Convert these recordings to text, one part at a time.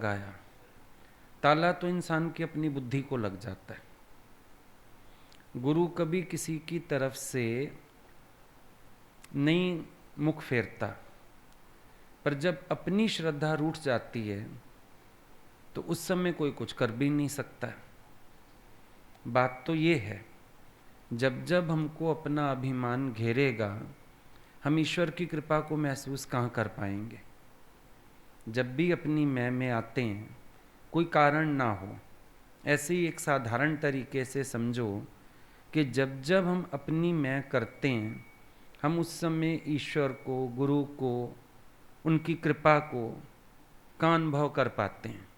लगाया। ताला तो इंसान की अपनी बुद्धि को लग जाता है। गुरु कभी किसी की तरफ से नहीं मुख फेरता, पर जब अपनी श्रद्धा रूठ जाती है तो उस समय कोई कुछ कर भी नहीं सकता। बात तो ये है, जब जब हमको अपना अभिमान घेरेगा, हम ईश्वर की कृपा को महसूस कहाँ कर पाएंगे। जब भी अपनी मैं में आते हैं, कोई कारण ना हो, ऐसे ही एक साधारण तरीके से समझो कि जब जब हम अपनी मैं करते हैं, हम उस समय ईश्वर को, गुरु को, उनकी कृपा को का अनुभव कर पाते हैं।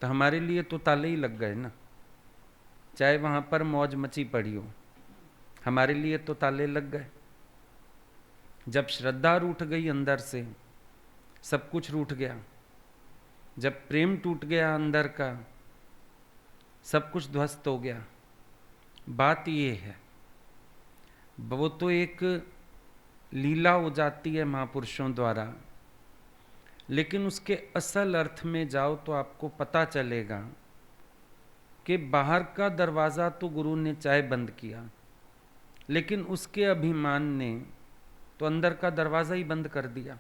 तो हमारे लिए तो ताले ही लग गए ना, चाहे वहाँ पर मौज मची पड़ी हो, हमारे लिए तो ताले लग गए। जब श्रद्धा रूठ गई अंदर से, सब कुछ रूठ गया। जब प्रेम टूट गया अंदर का, सब कुछ ध्वस्त हो गया। बात ये है, वो तो एक लीला हो जाती है महापुरुषों द्वारा, लेकिन उसके असल अर्थ में जाओ तो आपको पता चलेगा कि बाहर का दरवाज़ा तो गुरु ने चाहे बंद किया, लेकिन उसके अभिमान ने तो अंदर का दरवाज़ा ही बंद कर दिया।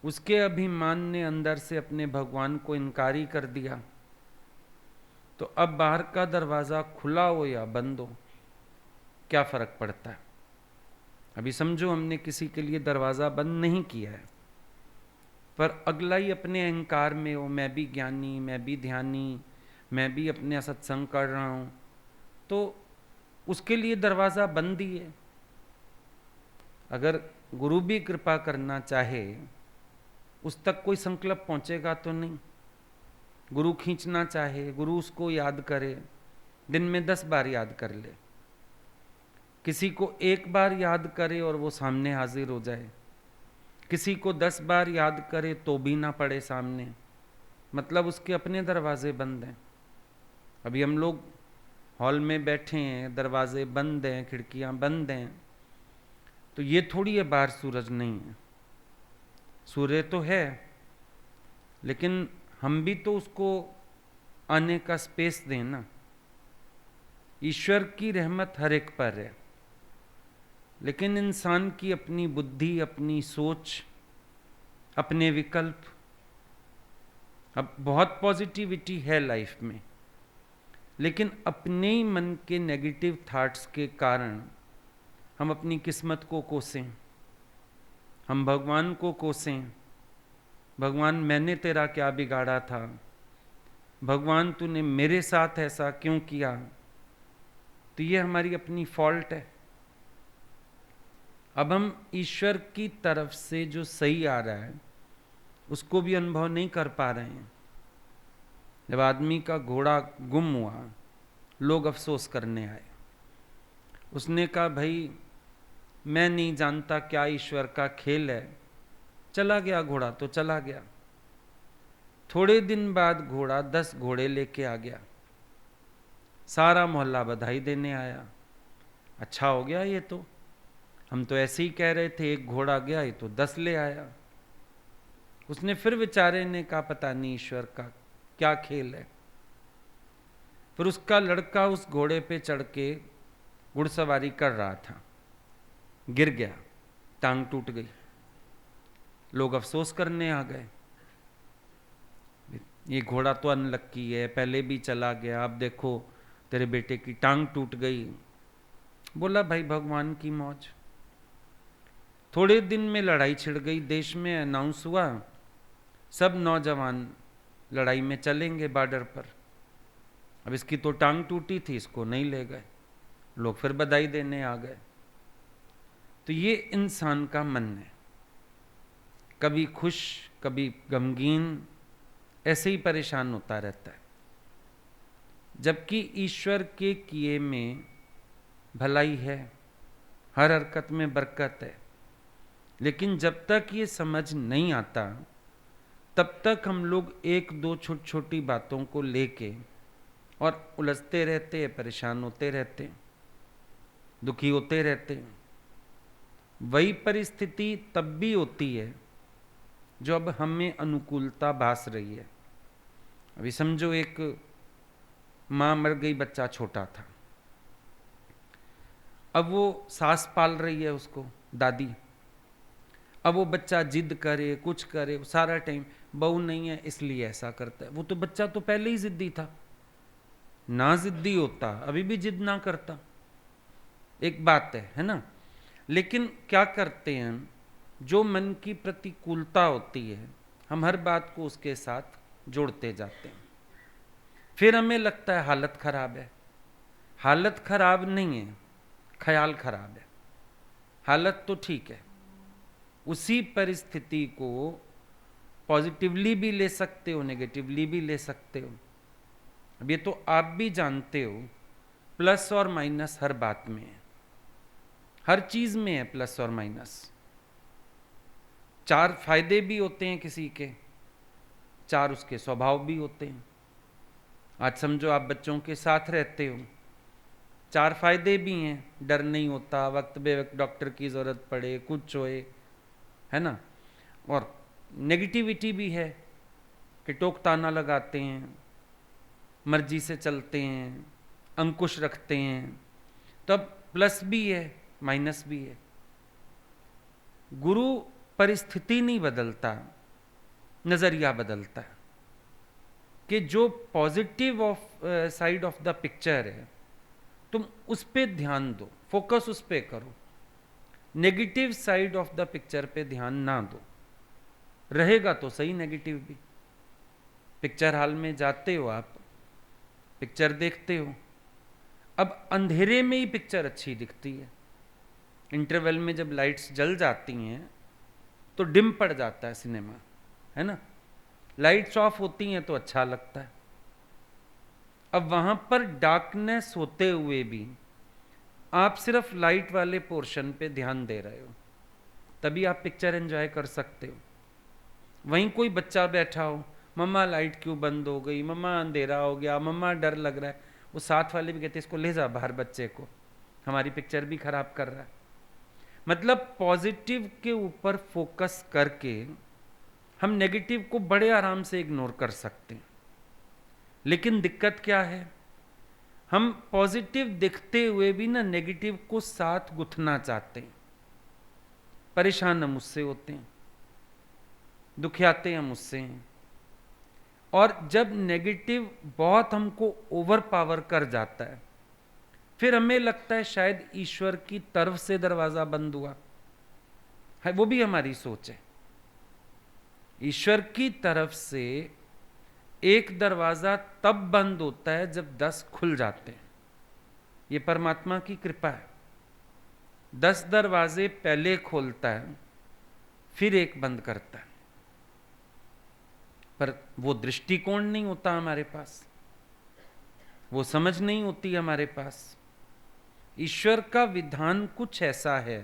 उसके अभिमान ने अंदर से अपने भगवान को इनकारी कर दिया। तो अब बाहर का दरवाज़ा खुला हो या बंद हो, क्या फ़र्क पड़ता है। अभी समझो हमने किसी के लिए दरवाज़ा बंद नहीं किया है, पर अगला ही अपने अहंकार में हो, मैं भी ज्ञानी, मैं भी ध्यानी, मैं भी अपने सत्संग कर रहा हूँ, तो उसके लिए दरवाज़ा बंद ही है। अगर गुरु भी कृपा करना चाहे, उस तक कोई संकल्प पहुँचेगा तो नहीं। गुरु खींचना चाहे, गुरु उसको याद करे, दिन में 10 बार याद कर ले। किसी को एक बार याद करे और वो सामने हाजिर हो जाए, किसी को 10 बार याद करे तो भी ना पड़े सामने, मतलब उसके अपने दरवाजे बंद हैं। अभी हम लोग हॉल में बैठे हैं, दरवाजे बंद हैं, खिड़कियां बंद हैं, तो ये थोड़ी है बाहर सूरज नहीं है। सूर्य तो है, लेकिन हम भी तो उसको आने का स्पेस दें ना। ईश्वर की रहमत हर एक पर है, लेकिन इंसान की अपनी बुद्धि, अपनी सोच, अपने विकल्प। अब बहुत पॉजिटिविटी है लाइफ में, लेकिन अपने ही मन के नेगेटिव थॉट्स के कारण हम अपनी किस्मत को कोसें, हम भगवान को कोसें। भगवान मैंने तेरा क्या बिगाड़ा था, भगवान तूने मेरे साथ ऐसा क्यों किया। तो ये हमारी अपनी फॉल्ट है। अब हम ईश्वर की तरफ से जो सही आ रहा है उसको भी अनुभव नहीं कर पा रहे हैं। जब आदमी का घोड़ा गुम हुआ, लोग अफसोस करने आए। उसने कहा भाई मैं नहीं जानता क्या ईश्वर का खेल है। चला गया घोड़ा तो चला गया। थोड़े दिन बाद घोड़ा 10 घोड़े लेके आ गया। सारा मोहल्ला बधाई देने आया, अच्छा हो गया ये तो, हम तो ऐसे ही कह रहे थे एक घोड़ा गया, ये तो 10 ले आया। उसने फिर बेचारे ने कहा पता नहीं ईश्वर का क्या खेल है। फिर उसका लड़का उस घोड़े पे चढ़ के घुड़सवारी कर रहा था, गिर गया, टांग टूट गई। लोग अफसोस करने आ गए, ये घोड़ा तो अनलक्की है, पहले भी चला गया, अब देखो तेरे बेटे की टांग टूट गई। बोला भाई भगवान की मौज। थोड़े दिन में लड़ाई छिड़ गई, देश में अनाउंस हुआ सब नौजवान लड़ाई में चलेंगे बॉर्डर पर। अब इसकी तो टांग टूटी थी, इसको नहीं ले गए, लोग फिर बधाई देने आ गए। तो ये इंसान का मन है, कभी खुश कभी गमगीन, ऐसे ही परेशान होता रहता है। जबकि ईश्वर के किए में भलाई है, हर हरकत में बरकत है। लेकिन जब तक ये समझ नहीं आता, तब तक हम लोग एक दो छोटी छोटी बातों को लेके और उलझते रहते हैं, परेशान होते रहते हैं, दुखी होते रहते हैं। वही परिस्थिति तब भी होती है जो अब हमें अनुकूलता भास रही है। अभी समझो एक माँ मर गई, बच्चा छोटा था, अब वो सास पाल रही है उसको, दादी। अब वो बच्चा जिद करे, कुछ करे, सारा टाइम बहू नहीं है इसलिए ऐसा करता है। वो तो बच्चा तो पहले ही जिद्दी था, ना जिद्दी होता अभी भी जिद ना करता। एक बात है ना। लेकिन क्या करते हैं हम, जो मन की प्रतिकूलता होती है हम हर बात को उसके साथ जोड़ते जाते हैं। फिर हमें लगता है हालत खराब है। हालत खराब नहीं है, ख्याल खराब है। हालत तो ठीक है, उसी परिस्थिति को पॉजिटिवली भी ले सकते हो, नेगेटिवली भी ले सकते हो। अब ये तो आप भी जानते हो, प्लस और माइनस हर बात में है, हर चीज में है प्लस और माइनस। 4 फायदे भी होते हैं किसी के, 4 उसके स्वभाव भी होते हैं। आज समझो आप बच्चों के साथ रहते हो, 4 फायदे भी हैं, डर नहीं होता, वक्त बे वक्त डॉक्टर की जरूरत पड़े, कुछ होए, है ना। और नेगेटिविटी भी है कि टोक ताना लगाते हैं, मर्जी से चलते हैं, अंकुश रखते हैं। तब प्लस भी है माइनस भी है। गुरु परिस्थिति नहीं बदलता, नजरिया बदलता है कि जो positive side of the picture है तुम उस पे ध्यान दो, फोकस उस पे करो। Negative side of the picture पे ध्यान ना दो। रहेगा तो सही नेगेटिव भी। पिक्चर हॉल में जाते हो आप, पिक्चर देखते हो, अब अंधेरे में ही पिक्चर अच्छी दिखती है। इंटरवल में जब लाइट्स जल जाती हैं तो डिम पड़ जाता है सिनेमा, है ना। लाइट्स ऑफ होती हैं तो अच्छा लगता है। अब वहां पर डार्कनेस होते हुए भी आप सिर्फ लाइट वाले पोर्शन पे ध्यान दे रहे हो, तभी आप पिक्चर एंजॉय कर सकते हो। वहीं कोई बच्चा बैठा हो, मम्मा लाइट क्यों बंद हो गई, मम्मा अंधेरा हो गया, मम्मा डर लग रहा है, वो साथ वाले भी कहते इसको ले जा बाहर, बच्चे को, हमारी पिक्चर भी खराब कर रहा है। मतलब पॉजिटिव के ऊपर फोकस करके हम नेगेटिव को बड़े आराम से इग्नोर कर सकते हैं। लेकिन दिक्कत क्या है, हम पॉजिटिव दिखते हुए भी ना नेगेटिव को साथ गुथना चाहते हैं। परेशान हम उससे होते हैं, दुखियाते हम उससे हैं। और जब नेगेटिव बहुत हमको ओवर पावर कर जाता है, फिर हमें लगता है शायद ईश्वर की तरफ से दरवाजा बंद हुआ है। वो भी हमारी सोच है। ईश्वर की तरफ से एक दरवाजा तब बंद होता है जब 10 खुल जाते हैं। ये परमात्मा की कृपा है। 10 दरवाजे पहले खोलता है, फिर एक बंद करता है। पर वो दृष्टिकोण नहीं होता हमारे पास, वो समझ नहीं होती हमारे पास। ईश्वर का विधान कुछ ऐसा है,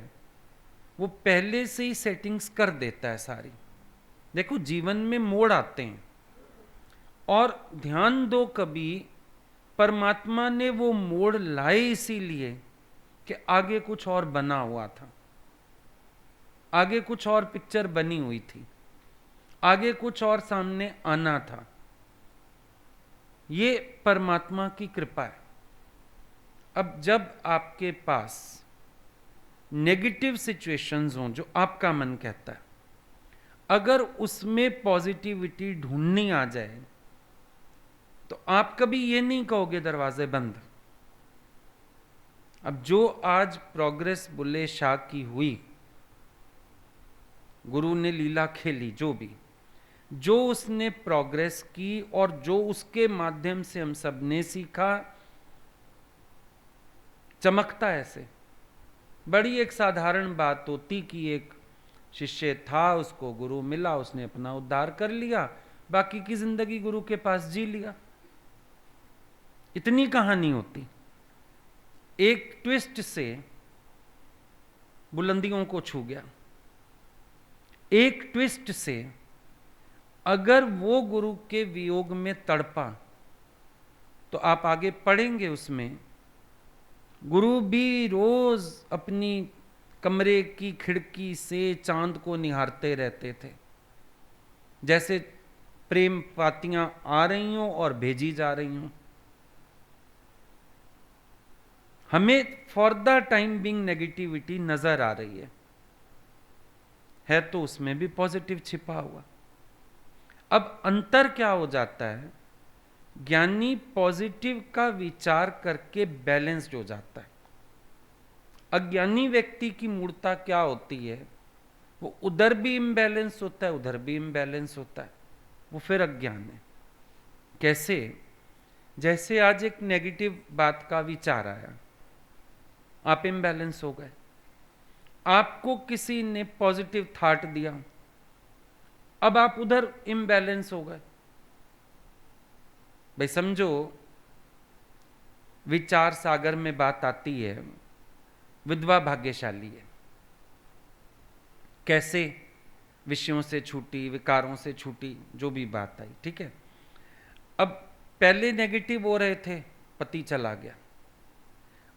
वो पहले से ही सेटिंग्स कर देता है सारी। देखो जीवन में मोड़ आते हैं, और ध्यान दो कभी परमात्मा ने वो मोड़ लाए इसीलिए कि आगे कुछ और बना हुआ था, आगे कुछ और पिक्चर बनी हुई थी, आगे कुछ और सामने आना था। ये परमात्मा की कृपा है। अब जब आपके पास नेगेटिव सिचुएशंस हों जो आपका मन कहता है, अगर उसमें पॉजिटिविटी ढूंढनी आ जाए तो आप कभी ये नहीं कहोगे दरवाजे बंद। अब जो आज प्रोग्रेस बुल्ले शाह की हुई, गुरु ने लीला खेली, जो उसने प्रोग्रेस की और जो उसके माध्यम से हम सब ने सीखा, चमकता ऐसे। बड़ी एक साधारण बात होती कि एक शिष्य था, उसको गुरु मिला, उसने अपना उद्धार कर लिया, बाकी की जिंदगी गुरु के पास जी लिया। इतनी कहानी होती। एक ट्विस्ट से बुलंदियों को छू गया। एक ट्विस्ट से अगर वो गुरु के वियोग में तड़पा तो आप आगे पढ़ेंगे उसमें, गुरु भी रोज अपनी कमरे की खिड़की से चांद को निहारते रहते थे। जैसे प्रेम पातियां आ रही हों और भेजी जा रही हों। हमें for the time being negativity नजर आ रही है तो उसमें भी पॉजिटिव छिपा हुआ। अब अंतर क्या हो जाता है, ज्ञानी पॉजिटिव का विचार करके बैलेंस्ड हो जाता है। अज्ञानी व्यक्ति की मूर्ता क्या होती है, वो उधर भी इम्बैलेंस होता है, उधर भी इम्बैलेंस होता है, वो फिर अज्ञान है। कैसे? जैसे आज एक नेगेटिव बात का विचार आया, आप इम्बैलेंस हो गए। आपको किसी ने पॉजिटिव थॉट दिया, अब आप उधर इम्बैलेंस हो गए। भाई समझो, विचार सागर में बात आती है, विधवा भाग्यशाली है। कैसे? विषयों से छूटी, विकारों से छूटी, जो भी बात आई, ठीक है। अब पहले नेगेटिव हो रहे थे, पति चला गया,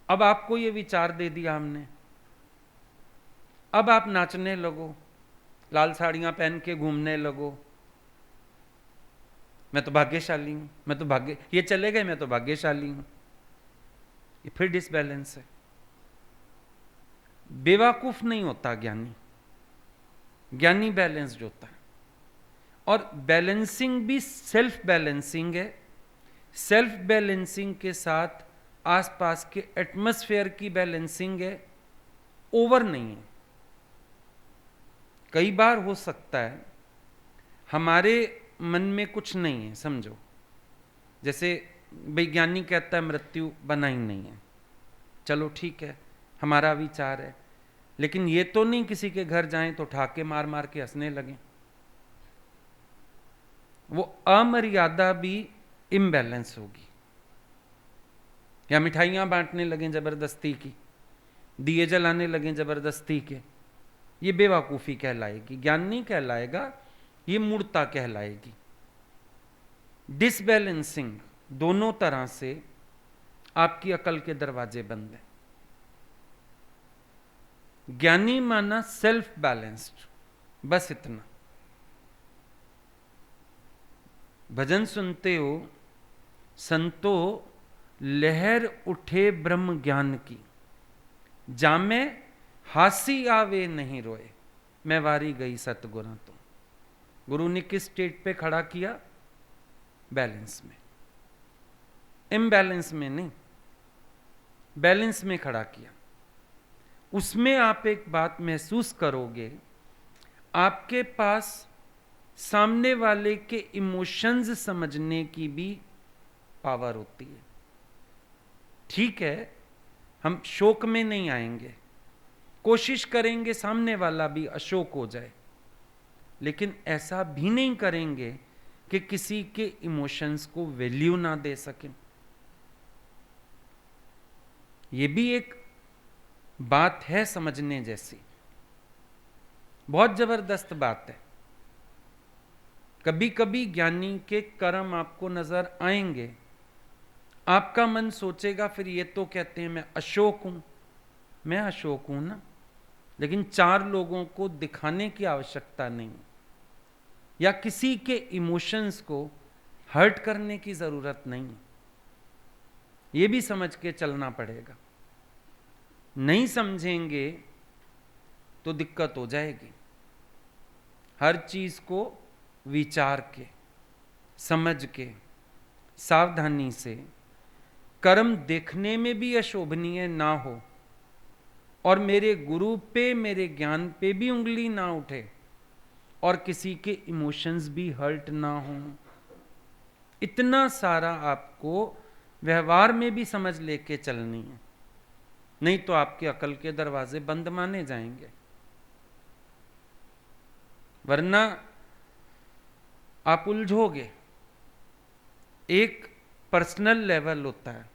अब आपको ये विचार दे दिया हमने, अब आप नाचने लगो, लाल साड़ियां पहन के घूमने लगो, मैं तो भाग्यशाली हूं, मैं तो भाग्य, ये चले गए, मैं तो भाग्यशाली हूं। ये फिर डिसबैलेंस है। बेवकूफ नहीं होता ज्ञानी, ज्ञानी बैलेंस्ड होता है। और बैलेंसिंग भी सेल्फ बैलेंसिंग है। सेल्फ बैलेंसिंग के साथ आसपास के एटमॉस्फेयर की बैलेंसिंग है, ओवर नहीं है। कई बार हो सकता है हमारे मन में कुछ नहीं है, समझो, जैसे वैज्ञानी कहता है मृत्यु बना ही नहीं है, चलो ठीक है, हमारा विचार है, लेकिन ये तो नहीं किसी के घर जाएं तो ठाके मार मार के हंसने लगें। वो अमर्यादा भी इम्बैलेंस होगी। या मिठाइयां बांटने लगें जबरदस्ती की, दिए जलाने लगें जबरदस्ती के, ये बेवकूफी कहलाएगी, ज्ञान नहीं कहलाएगा, ये मूर्ता कहलाएगी। डिसबैलेंसिंग दोनों तरह से आपकी अकल के दरवाजे बंद हैं। ज्ञानी माना सेल्फ बैलेंस्ड, बस इतना। भजन सुनते हो, संतो लहर उठे ब्रह्म ज्ञान की, जामे हासी आवे नहीं रोए, मैं वारी गई सतगुरा तो। गुरु ने किस स्टेट पे खड़ा किया? बैलेंस में, इम्बैलेंस में नहीं, बैलेंस में खड़ा किया। उसमें आप एक बात महसूस करोगे, आपके पास सामने वाले के इमोशंस समझने की भी पावर होती है। ठीक है, हम शोक में नहीं आएंगे, कोशिश करेंगे सामने वाला भी अशोक हो जाए, लेकिन ऐसा भी नहीं करेंगे कि किसी के इमोशंस को वैल्यू ना दे सकें। ये भी एक बात है समझने जैसी, बहुत जबरदस्त बात है। कभी कभी ज्ञानी के कर्म आपको नजर आएंगे, आपका मन सोचेगा फिर ये तो कहते हैं मैं अशोक हूं, मैं अशोक हूं ना, लेकिन चार लोगों को दिखाने की आवश्यकता नहीं, या किसी के इमोशंस को हर्ट करने की जरूरत नहीं। ये भी समझ के चलना पड़ेगा। नहीं समझेंगे तो दिक्कत हो जाएगी। हर चीज को विचार के, समझ के, सावधानी से, कर्म देखने में भी अशोभनीय ना हो और मेरे गुरु पे, मेरे ज्ञान पे भी उंगली ना उठे और किसी के इमोशंस भी हर्ट ना हो। इतना सारा आपको व्यवहार में भी समझ लेके चलनी है, नहीं तो आपके अकल के दरवाजे बंद माने जाएंगे। वरना आप उलझोगे। एक पर्सनल लेवल होता है,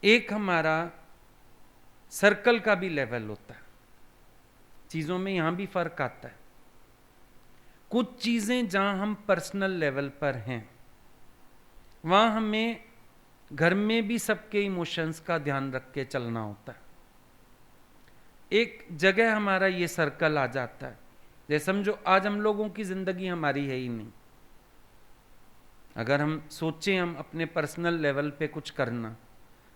एक हमारा सर्कल का भी लेवल होता है। चीजों में यहां भी फर्क आता है। कुछ चीजें जहां हम पर्सनल लेवल पर हैं, वहां हमें घर में भी सबके इमोशंस का ध्यान रख के चलना होता है। एक जगह हमारा ये सर्कल आ जाता है, जैसे समझो आज हम लोगों की जिंदगी हमारी है ही नहीं। अगर हम सोचें हम अपने पर्सनल लेवल पे कुछ करना,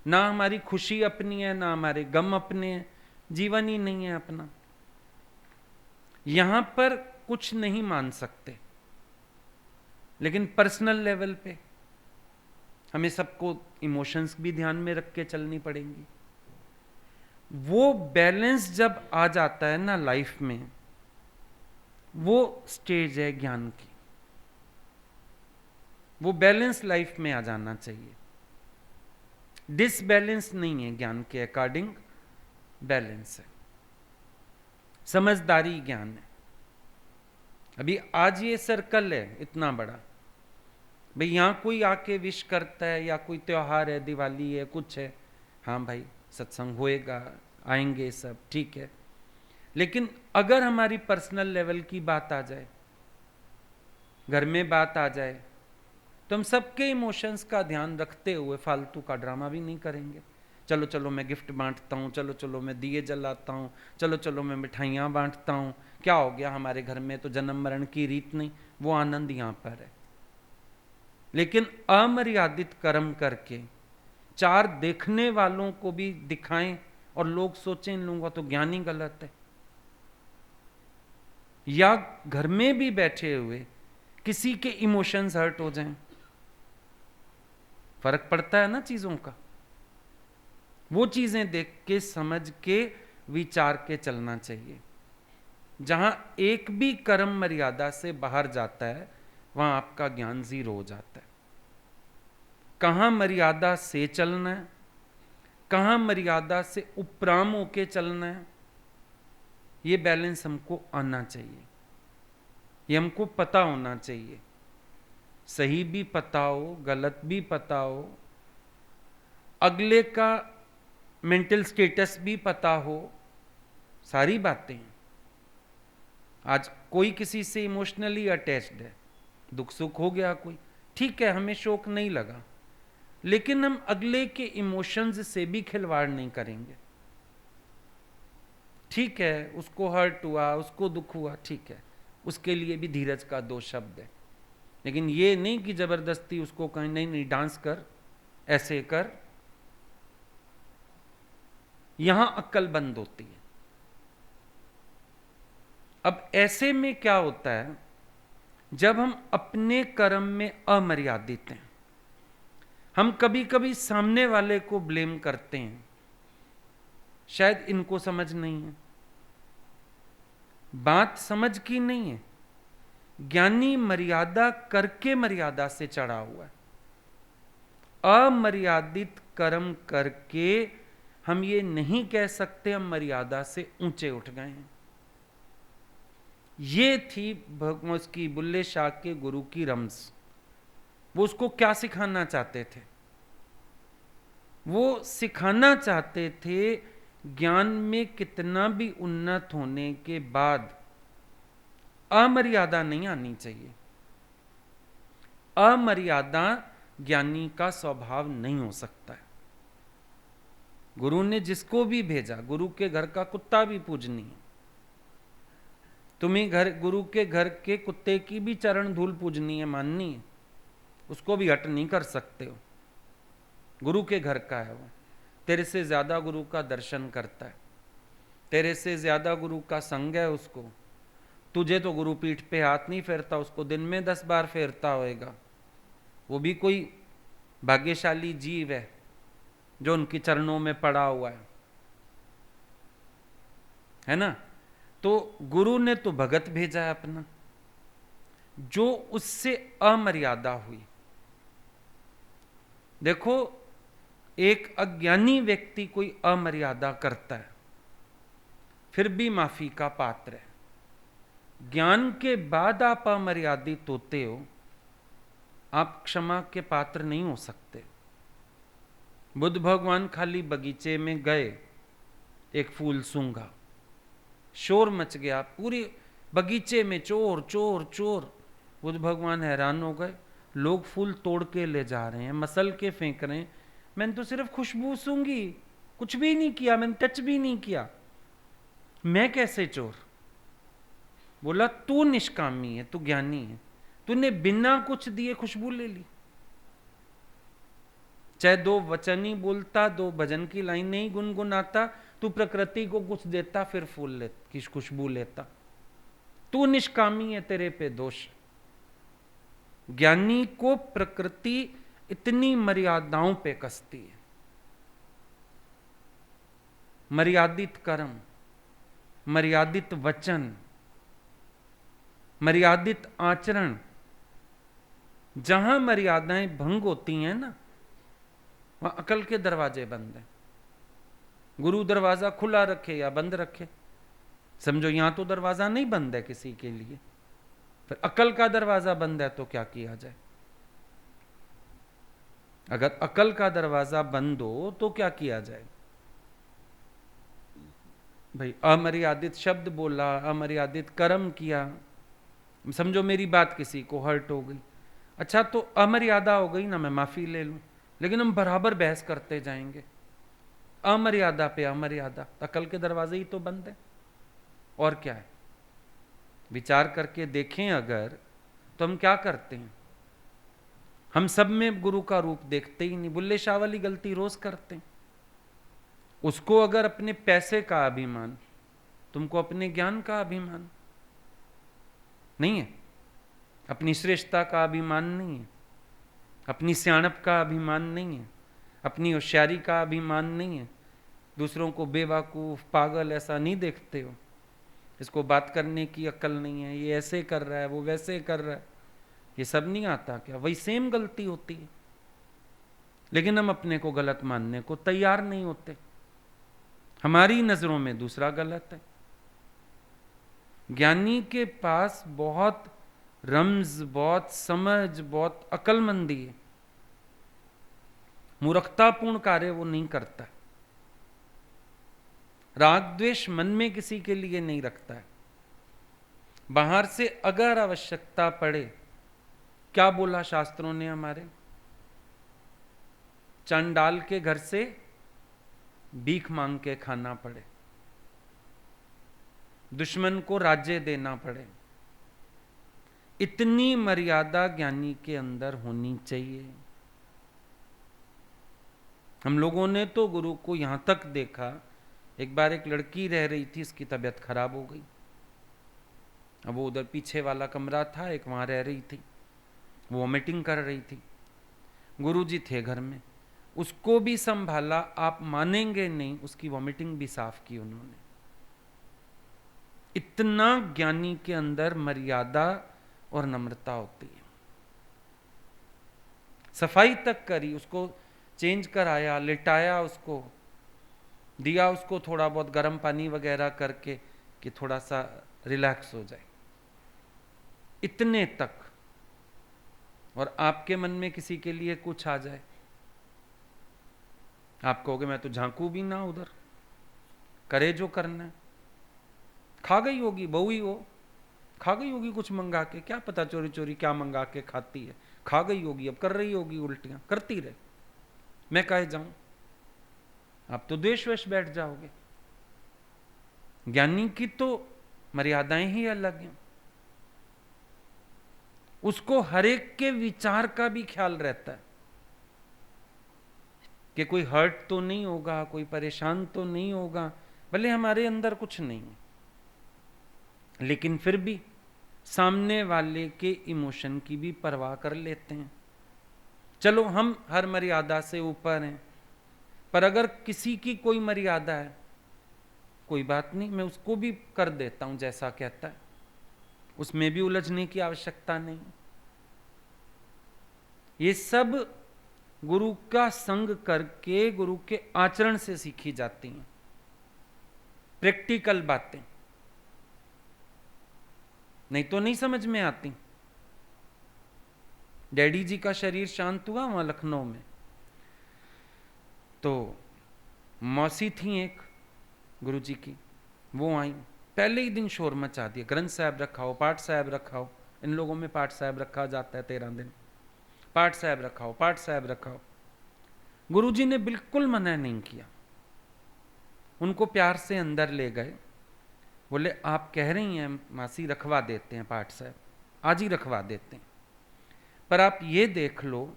ना हमारी खुशी अपनी है ना हमारे गम अपने हैं, जीवन ही नहीं है अपना। यहां पर कुछ नहीं मान सकते, लेकिन पर्सनल लेवल पे हमें सबको इमोशंस भी ध्यान में रख के चलनी पड़ेंगी। वो बैलेंस जब आ जाता है ना लाइफ में, वो स्टेज है ज्ञान की। वो बैलेंस लाइफ में आ जाना चाहिए। डिसबैलेंस नहीं है, ज्ञान के अकॉर्डिंग बैलेंस है, समझदारी ज्ञान है। अभी आज ये सर्कल है इतना बड़ा, भाई यहां कोई आके विश करता है या कोई त्योहार है, दिवाली है, कुछ है, हाँ भाई सत्संग होएगा, आएंगे सब, ठीक है। लेकिन अगर हमारी पर्सनल लेवल की बात आ जाए, घर में बात आ जाए, तो हम सबके इमोशंस का ध्यान रखते हुए फालतू का ड्रामा भी नहीं करेंगे। चलो चलो मैं गिफ्ट बांटता हूँ, चलो चलो मैं दिए जलाता हूँ, चलो चलो मैं मिठाइयाँ बांटता हूँ, क्या हो गया, हमारे घर में तो जन्म मरण की रीत नहीं। वो आनंद यहाँ पर है। लेकिन अमर्यादित कर्म करके चार देखने वालों को भी दिखाएं और लोग सोचें इन लोगों का तो ज्ञान ही गलत है, या घर में भी बैठे हुए किसी के इमोशंस हर्ट हो जाएं, फर्क पड़ता है ना चीजों का। वो चीजें देख के समझ के विचार के चलना चाहिए। जहां एक भी कर्म मर्यादा से बाहर जाता है वहां आपका ज्ञान जीरो हो जाता है। कहां मर्यादा से चलना है, कहां मर्यादा से उपराम होके चलना है, ये बैलेंस हमको आना चाहिए, ये हमको पता होना चाहिए। सही भी पता हो, गलत भी पता हो, अगले का मेंटल स्टेटस भी पता हो, सारी बातें। आज कोई किसी से इमोशनली अटैच्ड है, दुख सुख हो गया कोई, ठीक है, हमें शोक नहीं लगा, लेकिन हम अगले के इमोशंस से भी खिलवाड़ नहीं करेंगे। ठीक है, उसको हर्ट हुआ, उसको दुख हुआ, ठीक है, उसके लिए भी धीरज का दो शब्द है। लेकिन ये नहीं कि जबरदस्ती उसको कहीं नहीं नहीं डांस कर, ऐसे कर। यहां अक्ल बंद होती है। अब ऐसे में क्या होता है, जब हम अपने कर्म में अमर्यादित हैं, हम कभी कभी सामने वाले को ब्लेम करते हैं, शायद इनको समझ नहीं है, बात समझ की नहीं है। ज्ञानी मर्यादा करके मर्यादा से चढ़ा हुआ है। अमर्यादित कर्म करके हम ये नहीं कह सकते हम मर्यादा से ऊंचे उठ गए हैं। ये थी भगवान की बुल्ले शाह के गुरु की रम्ज। वो उसको क्या सिखाना चाहते थे? वो सिखाना चाहते थे ज्ञान में कितना भी उन्नत होने के बाद अमर्यादा नहीं आनी चाहिए। अमर्यादा ज्ञानी का स्वभाव नहीं हो सकता है। गुरु ने जिसको भी भेजा, गुरु के घर का कुत्ता भी पूजनीय है, तुम्हें घर गुरु के घर के कुत्ते की भी चरण धूल पूजनी है, माननी है, उसको भी हट नहीं कर सकते हो। गुरु के घर का है वो, तेरे से ज्यादा गुरु का दर्शन करता है, तेरे से ज्यादा गुरु का संग है उसको। तुझे तो गुरु पीठ पे हाथ नहीं फेरता, उसको दिन में 10 बार फेरता होएगा। वो भी कोई भाग्यशाली जीव है जो उनके चरणों में पड़ा हुआ है ना। तो गुरु ने तो भगत भेजा है अपना, जो उससे अमर्यादा हुई। देखो, एक अज्ञानी व्यक्ति कोई अमर्यादा करता है फिर भी माफी का पात्र है। ज्ञान के बाद आप अमर्यादित होते हो, आप क्षमा के पात्र नहीं हो सकते। बुद्ध भगवान खाली बगीचे में गए, एक फूल सूंघा, शोर मच गया, पूरे बगीचे में चोर चोर चोर। बुद्ध भगवान हैरान हो गए, लोग फूल तोड़ के ले जा रहे हैं, मसल के फेंक रहे हैं, मैंने तो सिर्फ खुशबू सूंघी, कुछ भी नहीं किया, मैंने टच भी नहीं किया, मैं कैसे चोर? बोला तू निष्कामी है, तू ज्ञानी है, तूने बिना कुछ दिए खुशबू ले ली। चाहे दो वचन ही बोलता, दो भजन की लाइन नहीं गुनगुनाता, तू प्रकृति को कुछ देता फिर फूल की खुशबू लेता। तू निष्कामी है, तेरे पे दोष। ज्ञानी को प्रकृति इतनी मर्यादाओं पे कसती है। मर्यादित कर्म, मर्यादित वचन, मर्यादित आचरण, जहां मर्यादाएं भंग होती हैं ना, वहां अकल के दरवाजे बंद हैं। गुरु दरवाजा खुला रखे या बंद रखे, समझो यहां तो दरवाजा नहीं बंद है किसी के लिए, फिर अकल का दरवाजा बंद है तो क्या किया जाए? अगर अकल का दरवाजा बंद हो तो क्या किया जाए? भाई अमर्यादित शब्द बोला, अमर्यादित कर्म किया, समझो मेरी बात किसी को हर्ट हो गई, अच्छा तो अमर्यादा हो गई ना, मैं माफी ले लूं, लेकिन हम बराबर बहस करते जाएंगे अमर्यादा पे अमर्यादा, अकल के दरवाजे ही तो बंद है। और क्या है? विचार करके देखें अगर, तो हम क्या करते हैं? हम सब में गुरु का रूप देखते ही नहीं। बुल्ले शाह वाली गलती रोज करते हैं। उसको अगर अपने पैसे का अभिमान, तुमको अपने ज्ञान का अभिमान नहीं है, अपनी श्रेष्ठता का अभिमान नहीं है, अपनी सियाणप का अभिमान नहीं है, अपनी होशियारी का अभिमान नहीं है, दूसरों को बेवकूफ पागल ऐसा नहीं देखते हो, इसको बात करने की अक्ल नहीं है, ये ऐसे कर रहा है, वो वैसे कर रहा है, ये सब नहीं आता क्या? वही सेम गलती होती है, लेकिन हम अपने को गलत मानने को तैयार नहीं होते। हमारी नजरों में दूसरा गलत है। ज्ञानी के पास बहुत रम्ज, बहुत समझ, बहुत अक्लमंदी है। मूर्खतापूर्ण कार्य वो नहीं करता। राग द्वेष मन में किसी के लिए नहीं रखता है। बाहर से अगर आवश्यकता पड़े, क्या बोला शास्त्रों ने हमारे? चंडाल के घर से भीख मांग के खाना पड़े, दुश्मन को राज्य देना पड़े, इतनी मर्यादा ज्ञानी के अंदर होनी चाहिए। हम लोगों ने तो गुरु को यहां तक देखा, एक बार एक लड़की रह रही थी, उसकी तबीयत खराब हो गई। अब वो उधर पीछे वाला कमरा था, एक वहां रह रही थी, वो वॉमिटिंग कर रही थी। गुरुजी थे घर में, उसको भी संभाला, आप मानेंगे नहीं, उसकी वॉमिटिंग भी साफ की उन्होंने। इतना ज्ञानी के अंदर मर्यादा और नम्रता होती है। सफाई तक करी, उसको चेंज कराया, लिटाया, उसको दिया, उसको थोड़ा बहुत गर्म पानी वगैरह करके कि थोड़ा सा रिलैक्स हो जाए, इतने तक। और आपके मन में किसी के लिए कुछ आ जाए, आप कहोगे मैं तो झांकू भी ना उधर, करे जो करना है। खा गई होगी, बहू ही हो, खा गई होगी कुछ मंगा के, क्या पता चोरी चोरी क्या मंगा के खाती है, खा गई होगी, अब कर रही होगी उल्टियां, करती रहे, मैं कहे जाऊं? आप तो द्वेष वश बैठ जाओगे। ज्ञानी की तो मर्यादाएं ही अलग हैं। उसको हर एक के विचार का भी ख्याल रहता है कि कोई हर्ट तो नहीं होगा, कोई परेशान तो नहीं होगा, भले हमारे अंदर कुछ नहीं है, लेकिन फिर भी सामने वाले के इमोशन की भी परवाह कर लेते हैं। चलो हम हर मर्यादा से ऊपर हैं, पर अगर किसी की कोई मर्यादा है, कोई बात नहीं, मैं उसको भी कर देता हूं जैसा कहता है, उसमें भी उलझने की आवश्यकता नहीं। ये सब गुरु का संग करके, गुरु के आचरण से सीखी जाती हैं, प्रैक्टिकल बातें, नहीं तो नहीं समझ में आती। डैडी जी का शरीर शांत हुआ वहां लखनऊ में, तो मौसी थी एक गुरु जी की, वो आई, पहले ही दिन शोर मचा दिया, ग्रंथ साहब रखाओ, पाठ साहब रखाओ। इन लोगों में पाठ साहब रखा जाता है 13 दिन, पाठ साहब रखाओ, पाठ साहब रखाओ। गुरुजी ने बिल्कुल मना नहीं किया, उनको प्यार से अंदर ले गए, बोले आप कह रही हैं मासी रखवा देते हैं पाठ साहब, आज ही रखवा देते हैं, पर आप ये देख लो,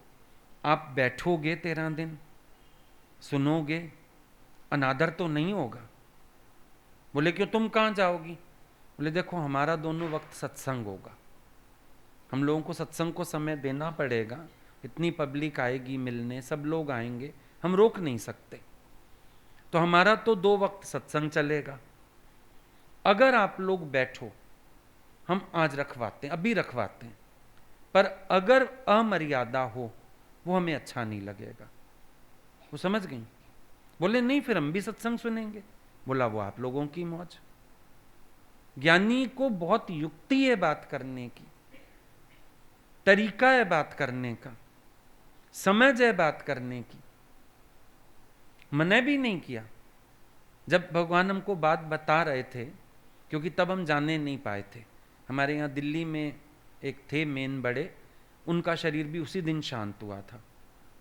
आप बैठोगे 13 दिन, सुनोगे, अनादर तो नहीं होगा। बोले क्यों, तुम कहाँ जाओगी? बोले देखो हमारा दोनों वक्त सत्संग होगा, हम लोगों को सत्संग को समय देना पड़ेगा, इतनी पब्लिक आएगी मिलने, सब लोग आएंगे, हम रोक नहीं सकते, तो हमारा तो 2 वक्त सत्संग चलेगा। अगर आप लोग बैठो, हम आज रखवाते हैं, अभी रखवाते हैं, पर अगर अमर्यादा हो वो हमें अच्छा नहीं लगेगा। वो समझ गई? बोले नहीं फिर हम भी सत्संग सुनेंगे। बोला वो आप लोगों की मौज। ज्ञानी को बहुत युक्ति है बात करने की, तरीका है बात करने का, समझ है बात करने की। मैंने भी नहीं किया जब भगवान हमको बात बता रहे थे, क्योंकि तब हम जाने नहीं पाए थे। हमारे यहाँ दिल्ली में एक थे मेन बड़े, उनका शरीर भी उसी दिन शांत हुआ था,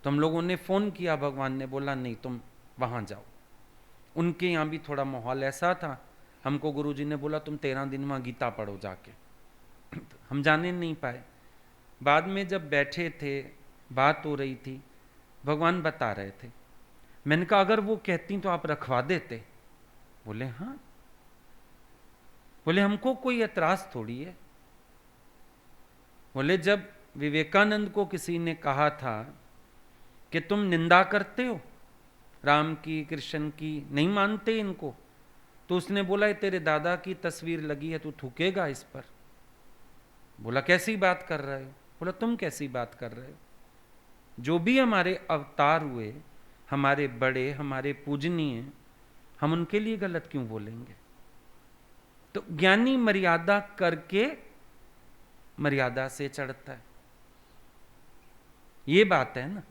तो हम लोगों ने फ़ोन किया, भगवान ने बोला नहीं तुम वहाँ जाओ। उनके यहाँ भी थोड़ा माहौल ऐसा था, हमको गुरुजी ने बोला तुम 13 दिन वहाँ गीता पढ़ो जाके। हम जाने नहीं पाए। बाद में जब बैठे थे, बात हो रही थी, भगवान बता रहे थे, मैंने कहा अगर वो कहती तो आप रखवा देते? बोले हाँ। बोले हमको कोई एतराज थोड़ी है। बोले जब विवेकानंद को किसी ने कहा था कि तुम निंदा करते हो राम की, कृष्ण की, नहीं मानते इनको, तो उसने बोला ये तेरे दादा की तस्वीर लगी है, तू थूकेगा इस पर? बोला कैसी बात कर रहे हो? बोला तुम कैसी बात कर रहे हो? जो भी हमारे अवतार हुए, हमारे बड़े, हमारे पूजनीय, हम उनके लिए गलत क्यों बोलेंगे? तो ज्ञानी मर्यादा करके मर्यादा से चढ़ता है, ये बात है ना।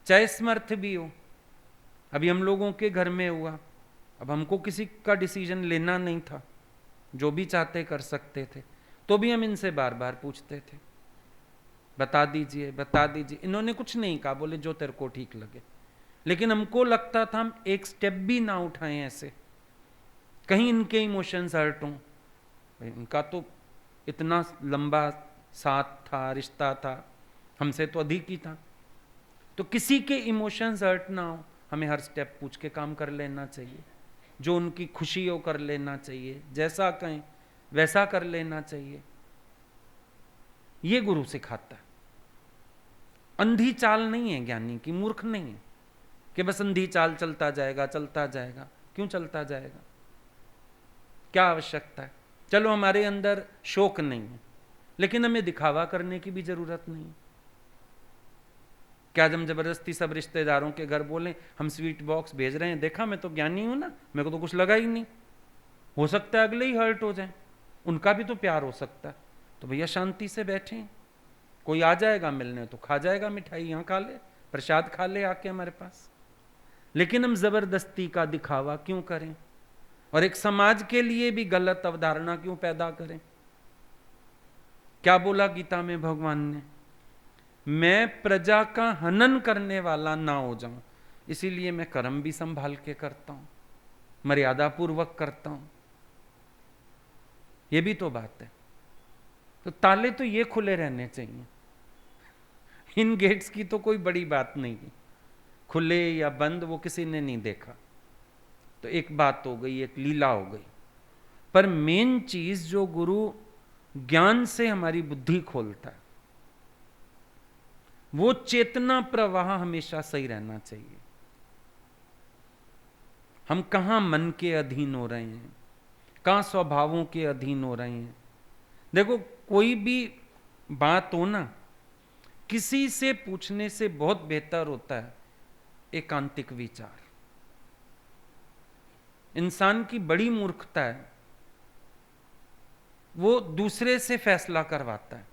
चाहे समर्थ भी हो, अभी हम लोगों के घर में हुआ, अब हमको किसी का डिसीजन लेना नहीं था, जो भी चाहते कर सकते थे, तो भी हम इनसे बार बार पूछते थे बता दीजिए बता दीजिए। इन्होंने कुछ नहीं कहा, बोले जो तेरे को ठीक लगे। लेकिन हमको लगता था हम एक स्टेप भी ना उठाएं ऐसे, कहीं इनके इमोशंस हर्ट हों। इनका तो इतना लंबा साथ था, रिश्ता था, हमसे तो अधिक ही था, तो किसी के इमोशंस हर्ट ना हो, हमें हर स्टेप पूछ के काम कर लेना चाहिए, जो उनकी खुशी हो कर लेना चाहिए, जैसा कहें वैसा कर लेना चाहिए। ये गुरु सिखाता है। अंधी चाल नहीं है ज्ञानी की, मूर्ख नहीं है कि बस अंधी चाल चलता जाएगा चलता जाएगा। क्यों चलता जाएगा? क्या आवश्यकता है? चलो हमारे अंदर शौक नहीं है, लेकिन हमें दिखावा करने की भी जरूरत नहीं। क्या हम जबरदस्ती सब रिश्तेदारों के घर बोलें हम स्वीट बॉक्स भेज रहे हैं, देखा मैं तो ज्ञानी हूं ना, मेरे को तो कुछ लगा ही नहीं। हो सकता है अगले ही हर्ट हो जाए, उनका भी तो प्यार हो सकता है। तो भैया शांति से बैठें, कोई आ जाएगा मिलने तो खा जाएगा मिठाई, यहाँ खा ले, प्रसाद खा ले आके हमारे पास। लेकिन हम जबरदस्ती का दिखावा क्यों करें, और एक समाज के लिए भी गलत अवधारणा क्यों पैदा करें? क्या बोला गीता में भगवान ने? मैं प्रजा का हनन करने वाला ना हो जाऊं, इसीलिए मैं कर्म भी संभाल के करता हूं, मर्यादा पूर्वक करता हूं। ये भी तो बात है। तो ताले तो ये खुले रहने चाहिए, इन गेट्स की तो कोई बड़ी बात नहीं है, खुले या बंद वो किसी ने नहीं देखा। तो एक बात हो गई, एक लीला हो गई। पर मेन चीज जो गुरु ज्ञान से हमारी बुद्धि खोलता है, वो चेतना प्रवाह हमेशा सही रहना चाहिए। हम कहां मन के अधीन हो रहे हैं, कहां स्वभावों के अधीन हो रहे हैं। देखो कोई भी बात हो ना, किसी से पूछने से बहुत बेहतर होता है एकांतिक विचार। इंसान की बड़ी मूर्खता है, वो दूसरे से फैसला करवाता है।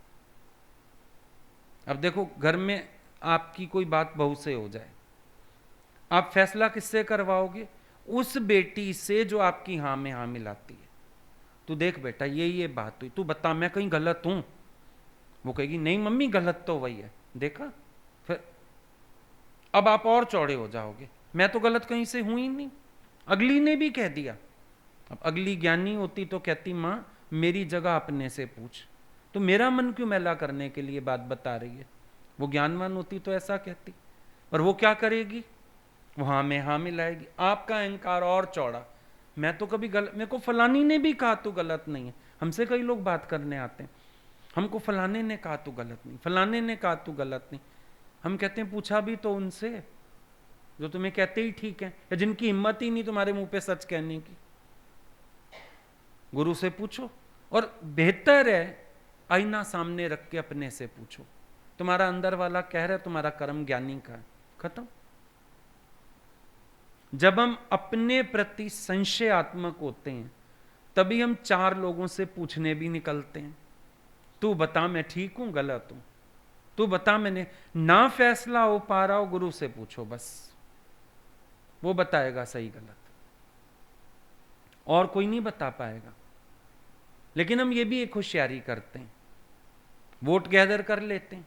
अब देखो घर में आपकी कोई बात बहू से हो जाए, आप फैसला किससे करवाओगे? उस बेटी से जो आपकी हाँ में हाँ मिलाती है। तू देख बेटा ये बात हुई, तू बता मैं कहीं गलत हूं? वो कहेगी नहीं मम्मी गलत तो वही है, देखा। फिर अब आप और चौड़े हो जाओगे, मैं तो गलत कहीं से हूं ही नहीं, अगली ने भी कह दिया। अब अगली ज्ञानी होती तो कहती माँ मेरी जगह अपने से पूछ, तो मेरा मन क्यों मैला करने के लिए बात बता रही है। वो ज्ञानवान होती तो ऐसा कहती, पर वो क्या करेगी, वो हाँ में हाँ मिलाएगी। आपका अहंकार और चौड़ा, मैं तो कभी गलत, मेरे को फलानी ने भी कहा तो गलत नहीं है। हमसे कई लोग बात करने आते हैं, हमको फलाने ने कहा तो गलत नहीं, फलाने ने कहा तो गलत नहीं। हम कहते हैं पूछा भी तो उनसे जो तुम्हें कहते ही ठीक है, या जिनकी हिम्मत ही नहीं तुम्हारे मुंह पे सच कहने की। गुरु से पूछो, और बेहतर है आईना सामने रख के अपने से पूछो। तुम्हारा अंदर वाला कह रहा है तुम्हारा कर्म ज्ञानी का है, खत्म। जब हम अपने प्रति संशयात्मक होते हैं तभी हम 4 लोगों से पूछने भी निकलते हैं, तू बता मैं ठीक हूं गलत हूं, तू बता मैंने ना फैसला हो पा रहा हो, गुरु से पूछो बस, वो बताएगा सही गलत, और कोई नहीं बता पाएगा। लेकिन हम ये भी एक होशियारी करते हैं, वोट गैदर कर लेते हैं,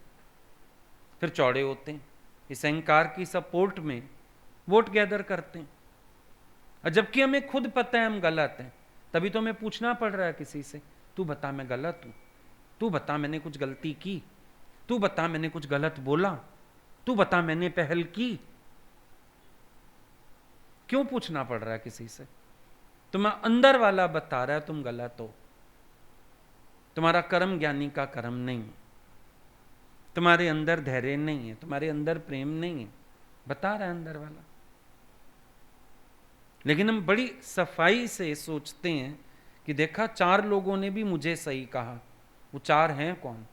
फिर चौड़े होते हैं, इस अहंकार की सपोर्ट में वोट गैदर करते हैं। और जबकि हमें खुद पता है हम गलत हैं, तभी तो हमें पूछना पड़ रहा है किसी से, तू बता मैं गलत हूं, तू बता मैंने कुछ गलती की, तू बता मैंने कुछ गलत बोला, तू बता मैंने पहल की। क्यों पूछना पड़ रहा है किसी से? तुम्हारा अंदर वाला बता रहा है तुम गलत हो, तुम्हारा कर्म ज्ञानी का कर्म नहीं है, तुम्हारे अंदर धैर्य नहीं है, तुम्हारे अंदर प्रेम नहीं है, बता रहा है अंदर वाला। लेकिन हम बड़ी सफाई से सोचते हैं कि देखा 4 लोगों ने भी मुझे सही कहा। वो 4 हैं कौन?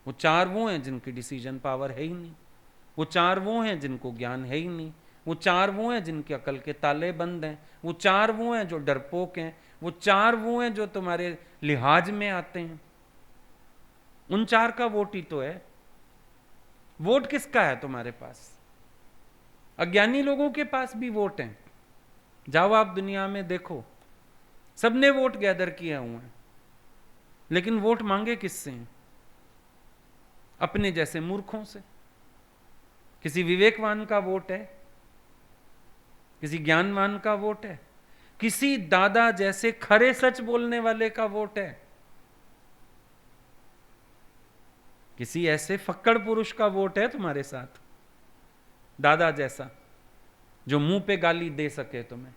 वो 4 वो हैं जिनकी डिसीजन पावर है ही नहीं, वो 4 वो हैं जिनको ज्ञान है ही नहीं, वो 4 वो हैं जिनके अकल के ताले बंद हैं, वो 4 वो हैं जो डरपोक हैं, वो 4 वो हैं जो तुम्हारे लिहाज में आते हैं। उन 4 का वोट ही तो है। वोट किसका है तुम्हारे पास? अज्ञानी लोगों के पास भी वोट हैं। जाओ आप दुनिया में देखो, सबने वोट गैदर किए हुए हैं, लेकिन वोट मांगे किससे हैं? अपने जैसे मूर्खों से। किसी विवेकवान का वोट है, किसी ज्ञानवान का वोट है, किसी दादा जैसे खरे सच बोलने वाले का वोट है, किसी ऐसे फक्कड़ पुरुष का वोट है तुम्हारे साथ, दादा जैसा, जो मुंह पे गाली दे सके तुम्हें।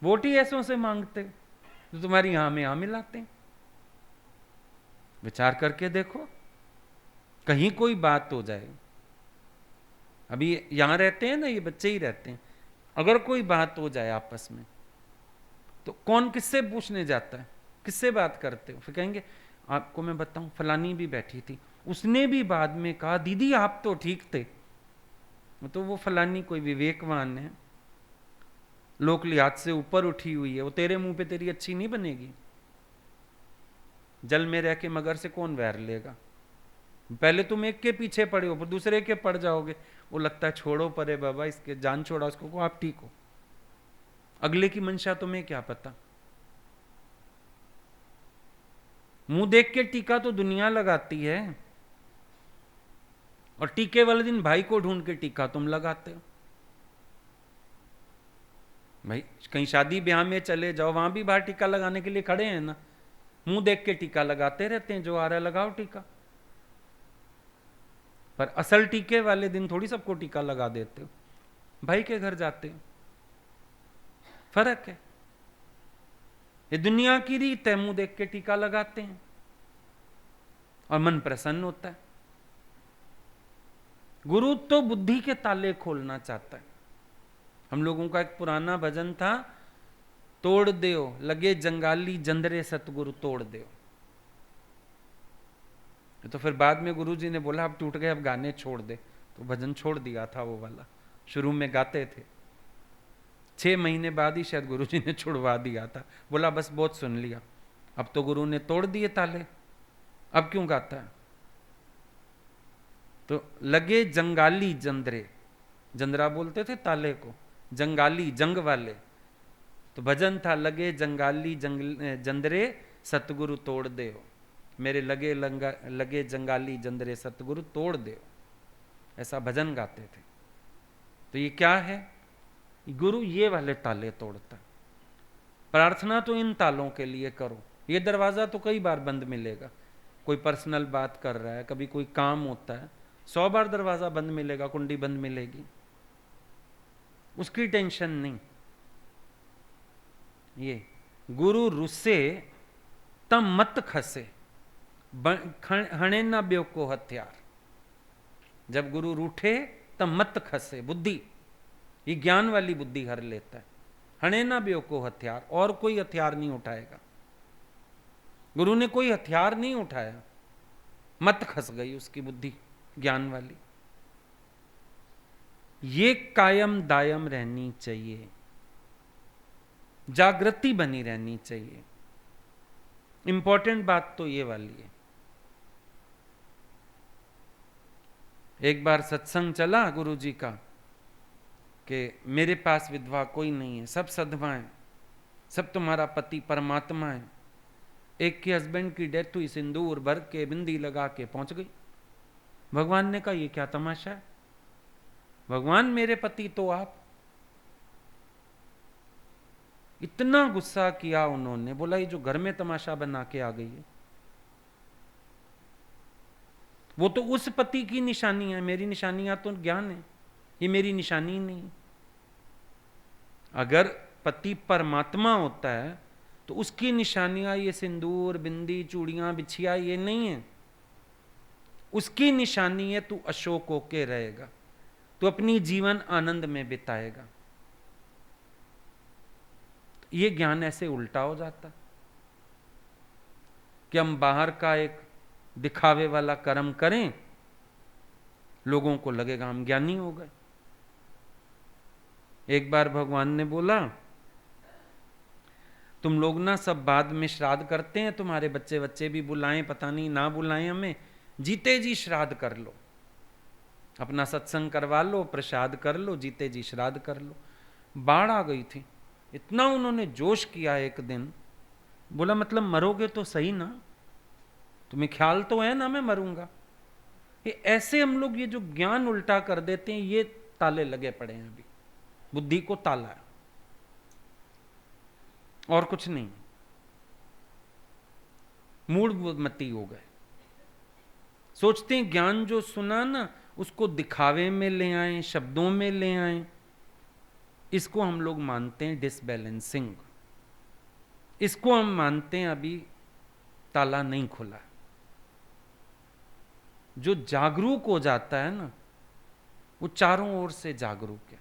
वोट ही ऐसों से मांगते जो तुम्हारी यहां में यहां मिलाते हैं। विचार करके देखो, कहीं कोई बात हो जाए, अभी यहां रहते हैं ना, ये बच्चे ही रहते हैं, अगर कोई बात हो जाए आपस में तो कौन किससे पूछने जाता है, किससे बात करते हो? फिर कहेंगे आपको मैं बताऊं फलानी भी बैठी थी, उसने भी बाद में कहा दीदी आप तो ठीक थे। तो वो फलानी कोई विवेकवान है, लोक लिहाज से ऊपर उठी हुई है, वो तेरे मुंह पे तेरी अच्छी नहीं बनेगी। जल में रह के मगर से कौन वैर लेगा? पहले तुम एक के पीछे पड़े हो, फिर दूसरे के पड़ जाओगे। वो लगता है छोड़ो परे बाबा, इसके जान छोड़ा उसको को, आप ठीक हो। अगले की मंशा तुम्हें क्या पता? मुंह देख के टीका तो दुनिया लगाती है, और टीके वाले दिन भाई को ढूंढ के टीका तुम लगाते हो। भाई कहीं शादी ब्याह में चले जाओ, वहां भी बाहर टीका लगाने के लिए खड़े हैं ना, मुंह देख के टीका लगाते रहते हैं, जो आ रहा है लगाओ टीका। पर असल टीके वाले दिन थोड़ी सबको टीका लगा देते हो, भाई के घर जाते हो, फर्क है। ये दुनिया की रीत है, मुंह देख के टीका लगाते हैं और मन प्रसन्न होता है। गुरु तो बुद्धि के ताले खोलना चाहता है। हम लोगों का एक पुराना भजन था, तोड़ देओ लगे जंगाली जंदरे सतगुरु तोड़ देओ। तो फिर बाद में गुरु जी ने बोला अब टूट गए, अब गाने छोड़ दे, तो भजन छोड़ दिया था वो वाला, शुरू में गाते थे। 6 महीने बाद ही शायद गुरु जी ने छुड़वा दिया था, बोला बस बहुत सुन लिया, अब तो गुरु ने तोड़ दिए ताले, अब क्यों गाता है? तो लगे जंगाली जंदरे, जंदरा बोलते थे ताले को, जंगाली जंग वाले, तो भजन था लगे जंगाली जंदरे सतगुरु तोड़ देओ, मेरे लगे जंगाली जंदरे सतगुरु तोड़ देओ, ऐसा भजन गाते थे। तो ये क्या है? गुरु ये वाले ताले तोड़ता है। प्रार्थना तो इन तालों के लिए करो। ये दरवाज़ा तो कई बार बंद मिलेगा, कोई पर्सनल बात कर रहा है, कभी कोई काम होता है, 100 बार दरवाज़ा बंद मिलेगा, कुंडी बंद मिलेगी, उसकी टेंशन नहीं। ये गुरु रुसे तम मत खसे, हणे ना ब्यो को हथियार। जब गुरु रूठे तब मत खसे, बुद्धि, ये ज्ञान वाली बुद्धि हर लेता है। हणे ना ब्यो को हथियार, और कोई हथियार नहीं उठाएगा। गुरु ने कोई हथियार नहीं उठाया, मत खस गई उसकी बुद्धि ज्ञान वाली। ये कायम दायम रहनी चाहिए, जागृति बनी रहनी चाहिए। इंपॉर्टेंट बात तो ये वाली है। एक बार सत्संग चला गुरु जी का कि मेरे पास विधवा कोई नहीं है, सब सधवाएं, सब तुम्हारा पति परमात्मा है। एक के हस्बैंड की डेथ हुई, सिंदूर भर के बिंदी लगा के पहुंच गई। भगवान ने कहा ये क्या तमाशा है, भगवान मेरे पति तो आप। इतना गुस्सा किया उन्होंने, बोला ये जो घर में तमाशा बना के आ गई है, वो तो उस पति की निशानी है, मेरी निशानियां तो ज्ञान है, ये मेरी निशानी नहीं। अगर पति परमात्मा होता है तो उसकी निशानियां ये सिंदूर बिंदी चूड़ियां बिछिया ये नहीं है। उसकी निशानी है तू अशोक होके रहेगा, तू अपनी जीवन आनंद में बिताएगा। ये ज्ञान ऐसे उल्टा हो जाता कि हम बाहर का एक दिखावे वाला कर्म करें, लोगों को लगेगा हम ज्ञानी हो गए। एक बार भगवान ने बोला तुम लोग ना सब बाद में श्राद्ध करते हैं, तुम्हारे बच्चे बच्चे भी बुलाएं पता नहीं ना बुलाएं, हमें जीते जी श्राद्ध कर लो, अपना सत्संग करवा लो, प्रसाद कर लो, जीते जी श्राद्ध कर लो। बाढ़ आ गई थी, इतना उन्होंने जोश किया एक दिन, बोला मतलब मरोगे तो सही ना, तुम्हें ख्याल तो है ना मैं मरूंगा। ये ऐसे हम लोग ये जो ज्ञान उल्टा कर देते हैं, ये ताले लगे पड़े हैं अभी, बुद्धि को ताला है और कुछ नहीं। मूढ़मती हो गए, सोचते हैं ज्ञान जो सुना ना उसको दिखावे में ले आए, शब्दों में ले आए, इसको हम लोग मानते हैं डिसबैलेंसिंग। इसको हम मानते हैं अभी ताला नहीं खुला। जो जागरूक हो जाता है ना वो चारों ओर से जागरूक है।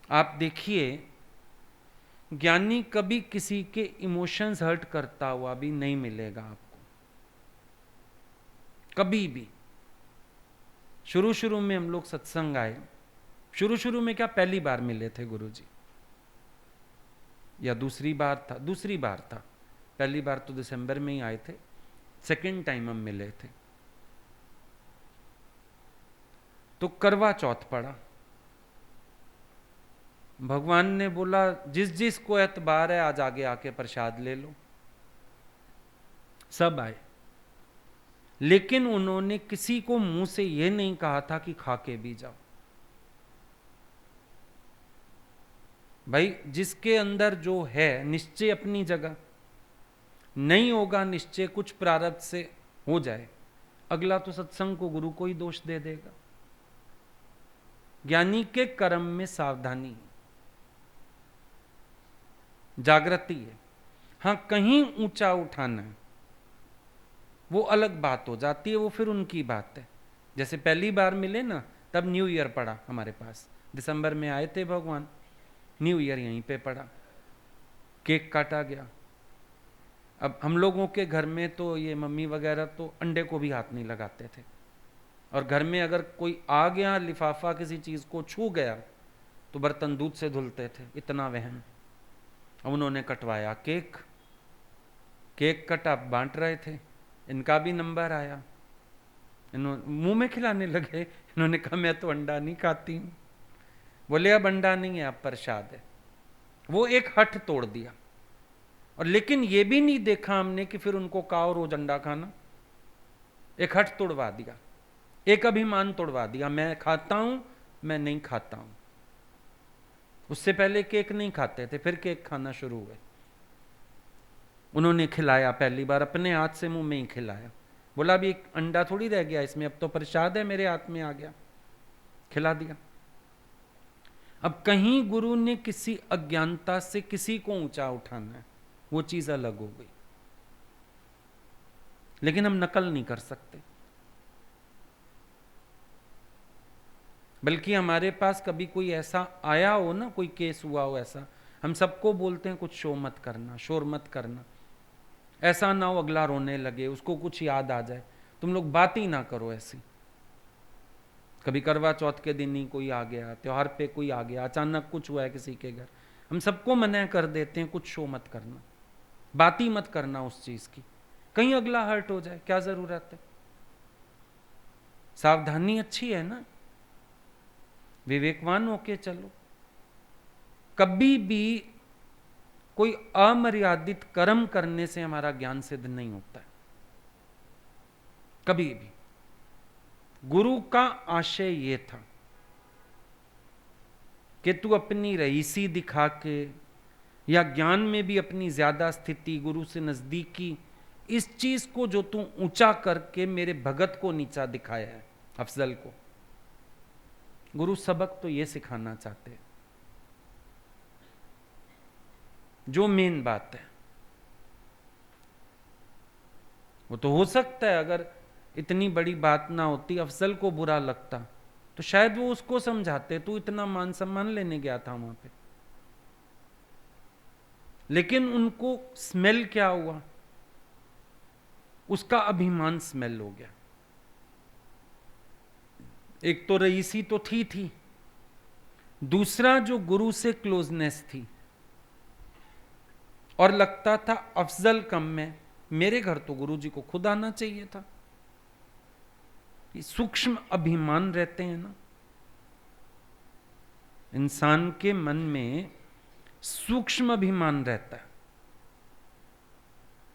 आप देखिए ज्ञानी कभी किसी के इमोशंस हर्ट करता हुआ भी नहीं मिलेगा आपको, कभी भी। शुरू शुरू में हम लोग सत्संग आए, शुरू शुरू में क्या पहली बार मिले थे गुरुजी या दूसरी बार था, पहली बार तो दिसंबर में ही आए थे, सेकंड टाइम हम मिले थे तो करवा चौथ पड़ा। भगवान ने बोला जिस जिस को एतबार है आज आगे आके प्रसाद ले लो। सब आए, लेकिन उन्होंने किसी को मुंह से यह नहीं कहा था कि खा के भी जाओ। भाई जिसके अंदर जो है निश्चय अपनी जगह, नहीं होगा निश्चय कुछ प्रारब्ध से हो जाए, अगला तो सत्संग को गुरु को ही दोष दे देगा। ज्ञानी के कर्म में सावधानी है, जागृति है। हां कहीं ऊंचा उठाना है वो अलग बात हो जाती है, वो फिर उनकी बात है। जैसे पहली बार मिले ना तब न्यू ईयर पड़ा हमारे पास, दिसंबर में आए थे भगवान, न्यू ईयर यहीं पे पड़ा, केक काटा गया। अब हम लोगों के घर में तो ये मम्मी वगैरह तो अंडे को भी हाथ नहीं लगाते थे, और घर में अगर कोई आ गया लिफाफा किसी चीज को छू गया तो बर्तन दूध से धुलते थे, इतना वहम। अब उन्होंने कटवाया केक, केक कटा, बांट रहे थे, इनका भी नंबर आया, इन्होंने मुंह में खिलाने लगे। इन्होंने कहा मैं तो अंडा नहीं खाती हूं। बोले अब अंडा नहीं है, अब प्रसाद है। वो एक हठ तोड़ दिया, और लेकिन ये भी नहीं देखा हमने कि फिर उनको कहा रोज अंडा खाना। एक हठ तोड़वा दिया, एक अभिमान तोड़वा दिया, मैं खाता हूं मैं नहीं खाता हूं। उससे पहले केक नहीं खाते थे, फिर केक खाना शुरू हुए। उन्होंने खिलाया पहली बार, अपने हाथ से मुंह में ही खिलाया। बोला अभी एक अंडा थोड़ी रह गया इसमें, अब तो प्रसाद है मेरे हाथ में आ गया, खिला दिया। अब कहीं गुरु ने किसी अज्ञानता से किसी को ऊंचा उठाना है, वो चीज अलग हो गई, लेकिन हम नकल नहीं कर सकते। बल्कि हमारे पास कभी कोई ऐसा आया हो ना, कोई केस हुआ हो ऐसा, हम सबको बोलते हैं कुछ शो मत करना, शोर मत करना, ऐसा ना हो अगला रोने लगे, उसको कुछ याद आ जाए, तुम लोग बात ही ना करो ऐसी। कभी करवा चौथ के दिन ही कोई आ गया, त्योहार पे कोई आ गया, अचानक कुछ हुआ है किसी के घर, हम सबको मना कर देते हैं कुछ शो मत करना, बात ही मत करना उस चीज की, कहीं अगला हर्ट हो जाए, क्या जरूरत है। सावधानी अच्छी है ना, विवेकवान होके चलो। कभी भी कोई अमर्यादित कर्म करने से हमारा ज्ञान सिद्ध नहीं होता है, कभी भी। गुरु का आशय ये था कि तू अपनी रईसी दिखा के या ज्ञान में भी अपनी ज्यादा स्थिति, गुरु से नजदीकी, इस चीज को जो तू ऊंचा करके मेरे भगत को नीचा दिखाया है, अफजल को, गुरु सबक तो ये सिखाना चाहते हैं, जो मेन बात है। वो तो हो सकता है अगर इतनी बड़ी बात ना होती, अफजल को बुरा लगता, तो शायद वो उसको समझाते, तू इतना मान सम्मान लेने गया था वहां पे। लेकिन उनको स्मेल क्या हुआ, उसका अभिमान स्मेल हो गया। एक तो रईसी तो थी, दूसरा जो गुरु से क्लोजनेस थी, और लगता था अफजल कम में, मेरे घर तो गुरु जी को खुद आना चाहिए था। सूक्ष्म अभिमान रहते हैं ना इंसान के मन में, सूक्ष्म अभिमान रहता है,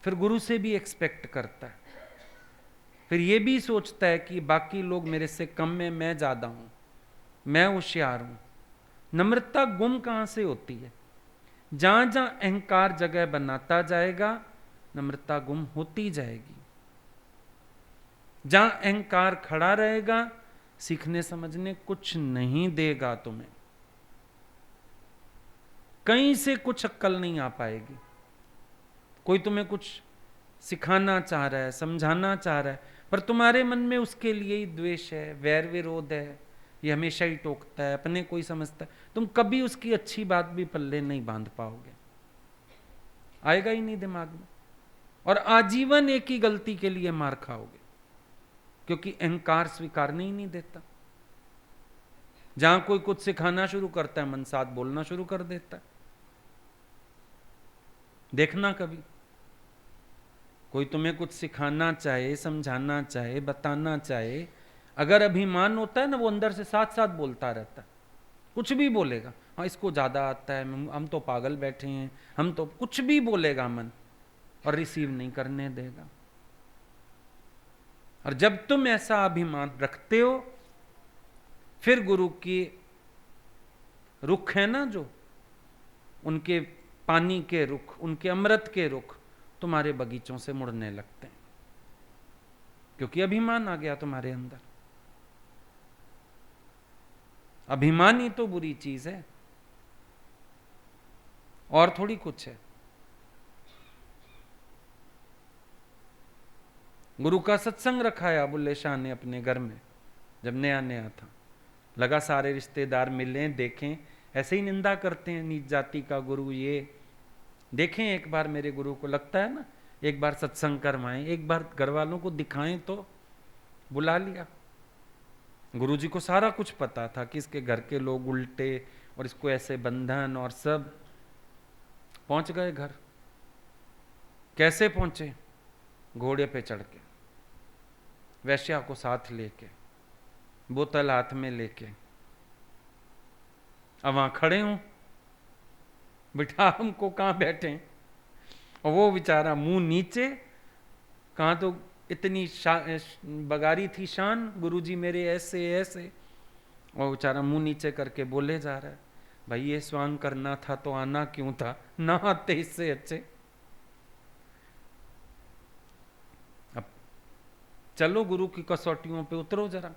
फिर गुरु से भी एक्सपेक्ट करता है, फिर ये भी सोचता है कि बाकी लोग मेरे से कम में, मैं ज्यादा हूं, मैं होशियार हूं। नम्रता गुम कहां से होती है? जहां जहां अहंकार जगह बनाता जाएगा, नम्रता गुम होती जाएगी। जहां अहंकार खड़ा रहेगा, सीखने समझने कुछ नहीं देगा तुम्हें, कहीं से कुछ अक्कल नहीं आ पाएगी। कोई तुम्हें कुछ सिखाना चाह रहा है, समझाना चाह रहा है, पर तुम्हारे मन में उसके लिए ही द्वेष है, वैर विरोध है, ये हमेशा ही टोकता है, अपने कोई समझता है, तुम कभी उसकी अच्छी बात भी पल्ले नहीं बांध पाओगे, आएगा ही नहीं दिमाग में, और आजीवन एक ही गलती के लिए मार खाओगे, क्योंकि अहंकार स्वीकारने ही नहीं देता। जहां कोई कुछ सिखाना शुरू करता है, मन साथ बोलना शुरू कर देता है। देखना कभी कोई तुम्हें कुछ सिखाना चाहे, समझाना चाहे, बताना चाहे, अगर अभिमान होता है ना, वो अंदर से साथ साथ बोलता रहता है, कुछ भी बोलेगा, हाँ इसको ज्यादा आता है, हम तो पागल बैठे हैं, हम तो, कुछ भी बोलेगा मन, और रिसीव नहीं करने देगा। और जब तुम ऐसा अभिमान रखते हो, फिर गुरु की रुख है ना, जो उनके पानी के रुख, उनके अमृत के रुख तुम्हारे बगीचों से मुड़ने लगते हैं, क्योंकि अभिमान आ गया तुम्हारे अंदर। अभिमान ही तो बुरी चीज है, और थोड़ी कुछ है। गुरु का सत्संग रखाया बुल्ले शाह ने अपने घर में, जब नया नया था, लगा सारे रिश्तेदार मिलें, देखें, ऐसे ही निंदा करते हैं नीच जाति का गुरु, ये देखें एक बार मेरे गुरु को, लगता है ना एक बार सत्संग करवाएं, एक बार घर वालों को दिखाएं, तो बुला लिया। गुरु जी को सारा कुछ पता था कि इसके घर के लोग उल्टे, और इसको ऐसे बंधन और सब। पहुंच गए घर। कैसे पहुंचे? घोड़े पे चढ़ के, वैश्या को साथ लेके, बोतल हाथ में लेके, अब वहां खड़े हूं, बिठा हमको कहां बैठे, और वो बेचारा मुंह नीचे, कहां तो इतनी बगारी थी शान, गुरुजी मेरे ऐसे ऐसे, और बेचारा मुंह नीचे करके बोले जा रहा है। भाई ये स्वांग करना था तो आना क्यों था, ना आते इससे अच्छे। अब चलो गुरु की कसौटियों पे उतरो जरा,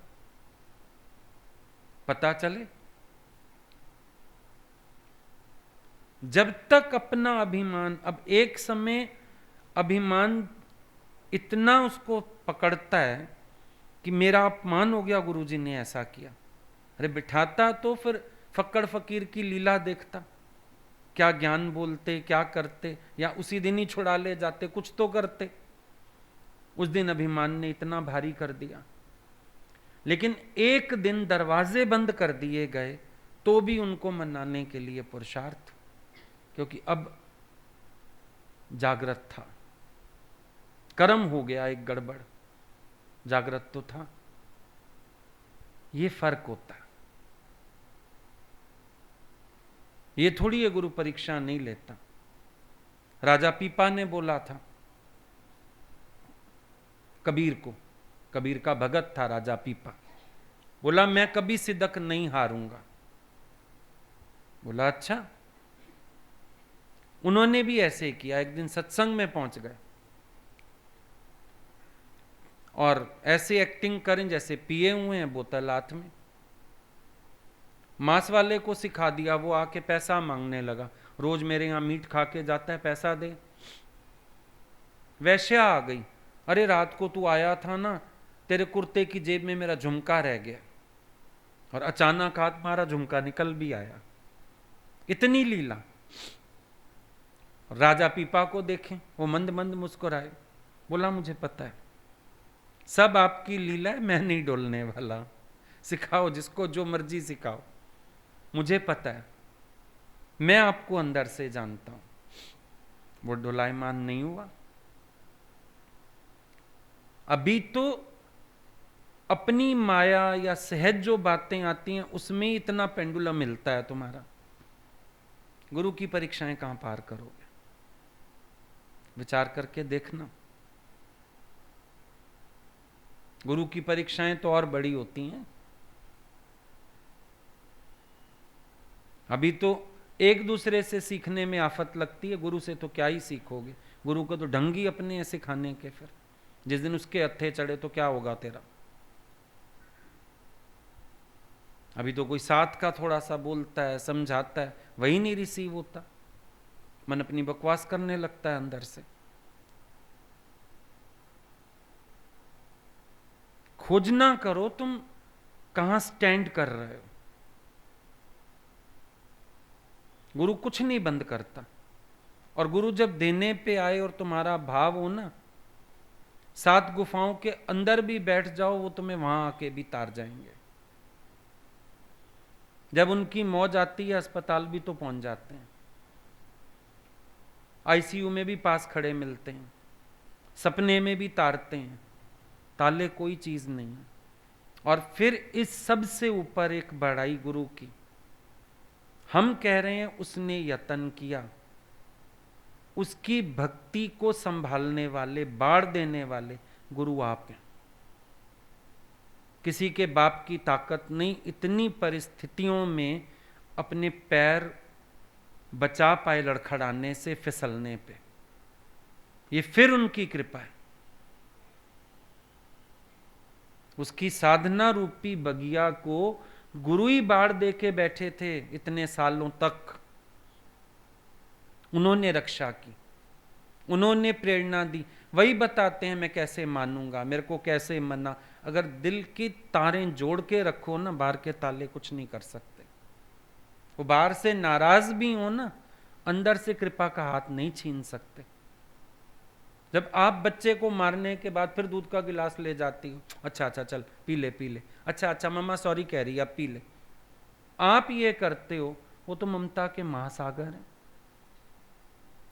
पता चले। जब तक अपना अभिमान, अब एक समय अभिमान इतना उसको पकड़ता है कि मेरा अपमान हो गया, गुरुजी ने ऐसा किया। अरे बिठाता तो फिर फक्कड़ फकीर की लीला देखता, क्या ज्ञान बोलते, क्या करते, या उसी दिन ही छुड़ा ले जाते, कुछ तो करते। उस दिन अभिमान ने इतना भारी कर दिया। लेकिन एक दिन दरवाजे बंद कर दिए गए तो भी उनको मनाने के लिए पुरुषार्थ, क्योंकि अब जागृत था। कर्म हो गया एक गड़बड़, जागृत तो था। ये फर्क होता है। ये थोड़ी है गुरु परीक्षा नहीं लेता। राजा पीपा ने बोला था कबीर को, कबीर का भगत था राजा पीपा, बोला मैं कभी सिदक नहीं हारूंगा। बोला अच्छा। उन्होंने भी ऐसे किया। एक दिन सत्संग में पहुंच गए और ऐसे एक्टिंग करें जैसे पिए हुए हैं, बोतल हाथ में। मांस वाले को सिखा दिया, वो आके पैसा मांगने लगा, रोज मेरे यहां मीट खा के जाता है, पैसा दे। वैश्या आ गई, अरे रात को तू आया था ना, तेरे कुर्ते की जेब में मेरा झुमका रह गया, और अचानक हाथ मारा, झुमका निकल भी आया। इतनी लीला। राजा पीपा को देखें, वो मंद मंद मुस्कुराए, बोला मुझे पता है सब आपकी लीला है, मैं नहीं डोलने वाला, सिखाओ जिसको जो मर्जी सिखाओ, मुझे पता है, मैं आपको अंदर से जानता हूं। वो डोलायमान नहीं हुआ। अभी तो अपनी माया या सहज जो बातें आती हैं उसमें इतना पेंडुलम मिलता है तुम्हारा। गुरु की परीक्षाएं कहां पार करोगे? विचार करके देखना। गुरु की परीक्षाएं तो और बड़ी होती हैं। अभी तो एक दूसरे से सीखने में आफत लगती है, गुरु से तो क्या ही सीखोगे। गुरु को तो ढंग ही अपने ऐसे खाने के, फिर जिस दिन उसके हत्थे चढ़े तो क्या होगा तेरा। अभी तो कोई साथ का थोड़ा सा बोलता है, समझाता है, वही नहीं रिसीव होता, मन अपनी बकवास करने लगता है अंदर से। खोजना करो तुम कहां स्टैंड कर रहे हो। गुरु कुछ नहीं बंद करता, और गुरु जब देने पे आए और तुम्हारा भाव हो ना, 7 गुफाओं के अंदर भी बैठ जाओ, वो तुम्हें वहां आके भी तार जाएंगे। जब उनकी मौज आती है अस्पताल भी तो पहुंच जाते हैं, आईसीयू में भी पास खड़े मिलते हैं, सपने में भी तारते हैं, ताले कोई चीज नहीं है। और फिर इस सब से ऊपर एक बड़ाई गुरु की, हम कह रहे हैं उसने यत्न किया, उसकी भक्ति को संभालने वाले, बाढ़ देने वाले गुरु आप हैं। किसी के बाप की ताकत नहीं इतनी परिस्थितियों में अपने पैर बचा पाए लड़खड़ाने से, फिसलने पे। ये फिर उनकी कृपा है। उसकी साधना रूपी बगिया को गुरु ही बाढ़ दे के बैठे थे इतने सालों तक। उन्होंने रक्षा की, उन्होंने प्रेरणा दी। वही बताते हैं मैं कैसे मानूंगा, मेरे को कैसे मना। अगर दिल की तारें जोड़ के रखो ना, बाहर के ताले कुछ नहीं कर सकते। वो बाहर से नाराज भी हो ना, अंदर से कृपा का हाथ नहीं छीन सकते। जब आप बच्चे को मारने के बाद फिर दूध का गिलास ले जाती हो, अच्छा अच्छा चल पी ले पी ले, अच्छा अच्छा मम्मा सॉरी कह रही है अब पी ले, आप ये करते हो, वो तो ममता के महासागर हैं।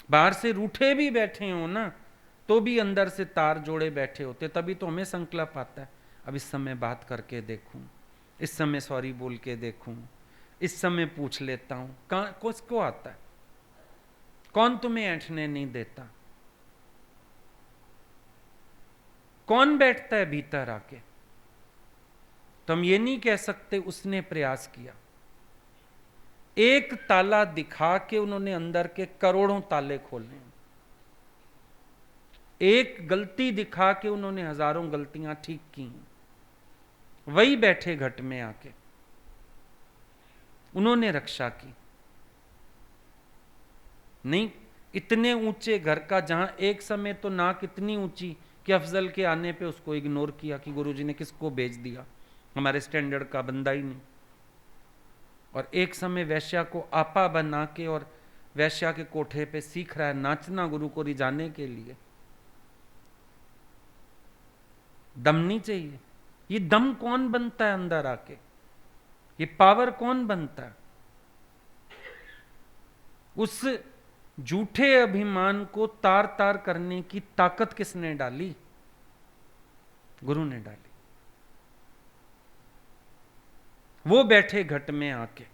बाहर से रूठे भी बैठे हो ना, तो भी अंदर से तार जोड़े बैठे होते। तभी तो हमें संकल्प आता है, अब इस समय बात करके देखूं, इस समय सॉरी बोल के देखूं, इस समय पूछ लेता हूं। किसको आता है? कौन तुम्हें ऐंठने नहीं देता? कौन बैठता है भीतर आके? तो हम ये नहीं कह सकते उसने प्रयास किया। एक ताला दिखा के उन्होंने अंदर के करोड़ों ताले खोले। एक गलती दिखा के उन्होंने हजारों गलतियां ठीक की। वही बैठे घट में आके उन्होंने रक्षा की। नहीं, इतने ऊंचे घर का, जहां एक समय तो नाक इतनी ऊंची कि अफजल के आने पे उसको इग्नोर किया कि गुरुजी ने किसको भेज दिया, हमारे स्टैंडर्ड का बंदा ही नहीं। और एक समय वैश्या को आपा बना के और वैश्या के कोठे पे सीख रहा है नाचना गुरु को रिझाने के लिए। दम नहीं चाहिए? ये दम कौन बनता है अंदर आके? ये पावर कौन बनता है? उस झूठे अभिमान को तार तार करने की ताकत किसने डाली? गुरु ने डाली। वो बैठे घट में आके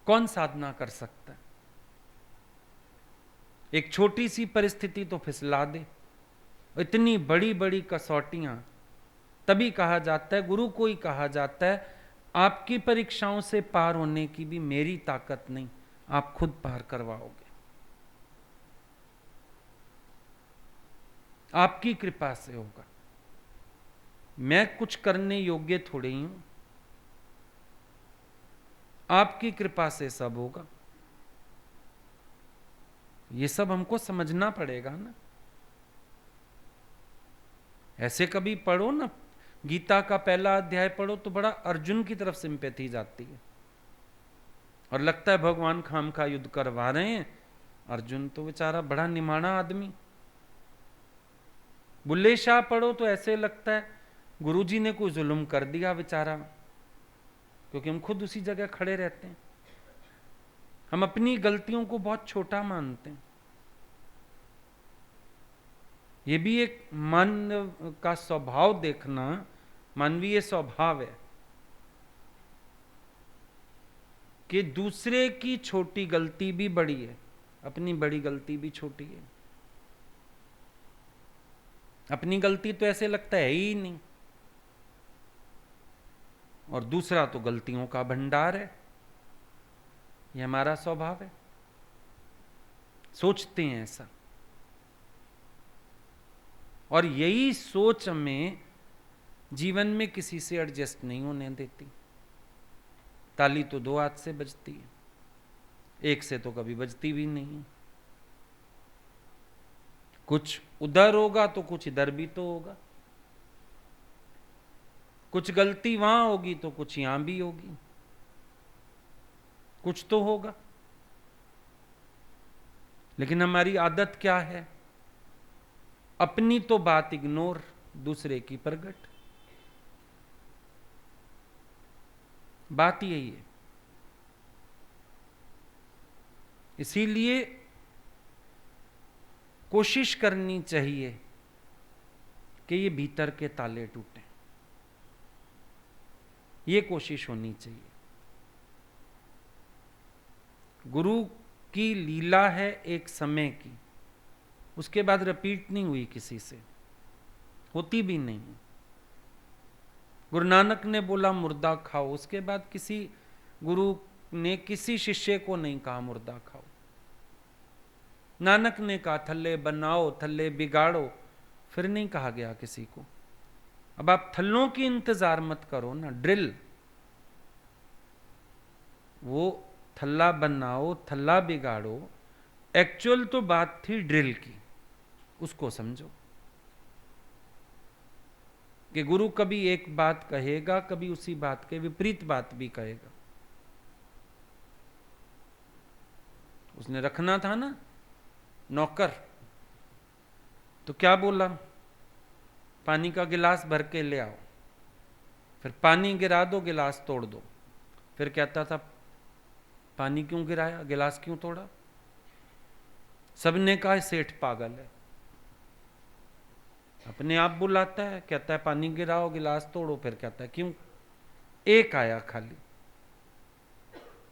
कौन साधना कर सकता है? एक छोटी सी परिस्थिति तो फिसला दे। इतनी बड़ी बड़ी कसौटियां, तभी कहा जाता है, गुरु को ही कहा जाता है, आपकी परीक्षाओं से पार होने की भी मेरी ताकत नहीं, आप खुद पार करवाओगे, आपकी कृपा से होगा। मैं कुछ करने योग्य थोड़े ही हूं, आपकी कृपा से सब होगा। ये सब हमको समझना पड़ेगा ना। ऐसे कभी पढ़ो ना, गीता का पहला अध्याय पढ़ो तो बड़ा अर्जुन की तरफ सिंपैथी जाती है और लगता है भगवान खाम खा युद्ध करवा रहे हैं। अर्जुन तो बेचारा बड़ा निमाणा आदमी। बुल्ले शाह पढ़ो तो ऐसे लगता है गुरुजी ने कोई जुल्म कर दिया बेचारा, क्योंकि हम खुद उसी जगह खड़े रहते हैं। हम अपनी गलतियों को बहुत छोटा मानते हैं। ये भी एक मानव का स्वभाव देखना, मानवीय स्वभाव है कि दूसरे की छोटी गलती भी बड़ी है, अपनी बड़ी गलती भी छोटी है। अपनी गलती तो ऐसे लगता है ही नहीं, और दूसरा तो गलतियों का भंडार है। ये हमारा स्वभाव है, सोचते हैं ऐसा। और यही सोच हमें जीवन में किसी से एडजस्ट नहीं होने देती। ताली तो दो हाथ से बजती है, एक से तो कभी बजती भी नहीं। कुछ उधर होगा तो कुछ इधर भी तो होगा, कुछ गलती वहां होगी तो कुछ यहां भी होगी, कुछ तो होगा। लेकिन हमारी आदत क्या है? अपनी तो बात इग्नोर, दूसरे की प्रगट। बात यही है। इसीलिए कोशिश करनी चाहिए कि ये भीतर के ताले टूटें। ये कोशिश होनी चाहिए। गुरु की लीला है एक समय की, उसके बाद रिपीट नहीं हुई किसी से, होती भी नहीं। गुरु नानक ने बोला मुर्दा खाओ, उसके बाद किसी गुरु ने किसी शिष्य को नहीं कहा मुर्दा खाओ। नानक ने कहा थल्ले बनाओ, थल्ले बिगाड़ो, फिर नहीं कहा गया किसी को। अब आप थल्लों की इंतजार मत करो ना, ड्रिल। वो थल्ला बनाओ, थल्ला बिगाड़ो, एक्चुअल तो बात थी ड्रिल की, उसको समझो कि गुरु कभी एक बात कहेगा, कभी उसी बात के विपरीत बात भी कहेगा। उसने रखना था ना नौकर, तो क्या बोला? पानी का गिलास भर के ले आओ, फिर पानी गिरा दो, गिलास तोड़ दो। फिर कहता था पानी क्यों गिराया, गिलास क्यों तोड़ा? सबने कहा सेठ पागल है। अपने आप बुलाता है, कहता है पानी गिराओ, गिलास तोड़ो, फिर कहता है क्यों? एक आया खाली,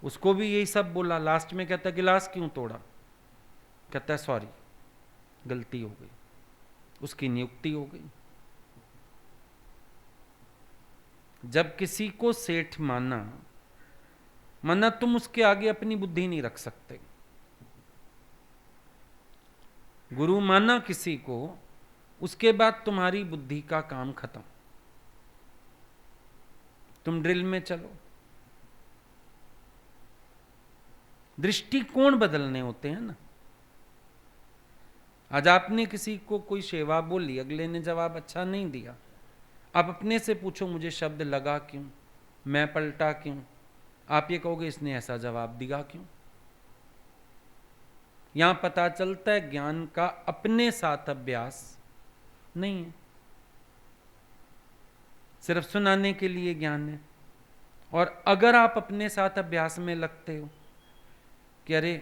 उसको भी यही सब बोला, लास्ट में कहता है गिलास क्यों तोड़ा? कहता है सॉरी, गलती हो गई। उसकी नियुक्ति हो गई। जब किसी को सेठ माना वरना तुम उसके आगे अपनी बुद्धि नहीं रख सकते। गुरु माना किसी को, उसके बाद तुम्हारी बुद्धि का काम खत्म। तुम ड्रिल में चलो। दृष्टिकोण बदलने होते हैं ना। आज आपने किसी को कोई सेवा बोली, अगले ने जवाब अच्छा नहीं दिया, आप अपने से पूछो मुझे शब्द लगा क्यों, मैं पलटा क्यों? आप ये कहोगे इसने ऐसा जवाब दिया क्यों। यहां पता चलता है ज्ञान का अपने साथ अभ्यास नहीं है, सिर्फ सुनाने के लिए ज्ञान है। और अगर आप अपने साथ अभ्यास में लगते हो कि अरे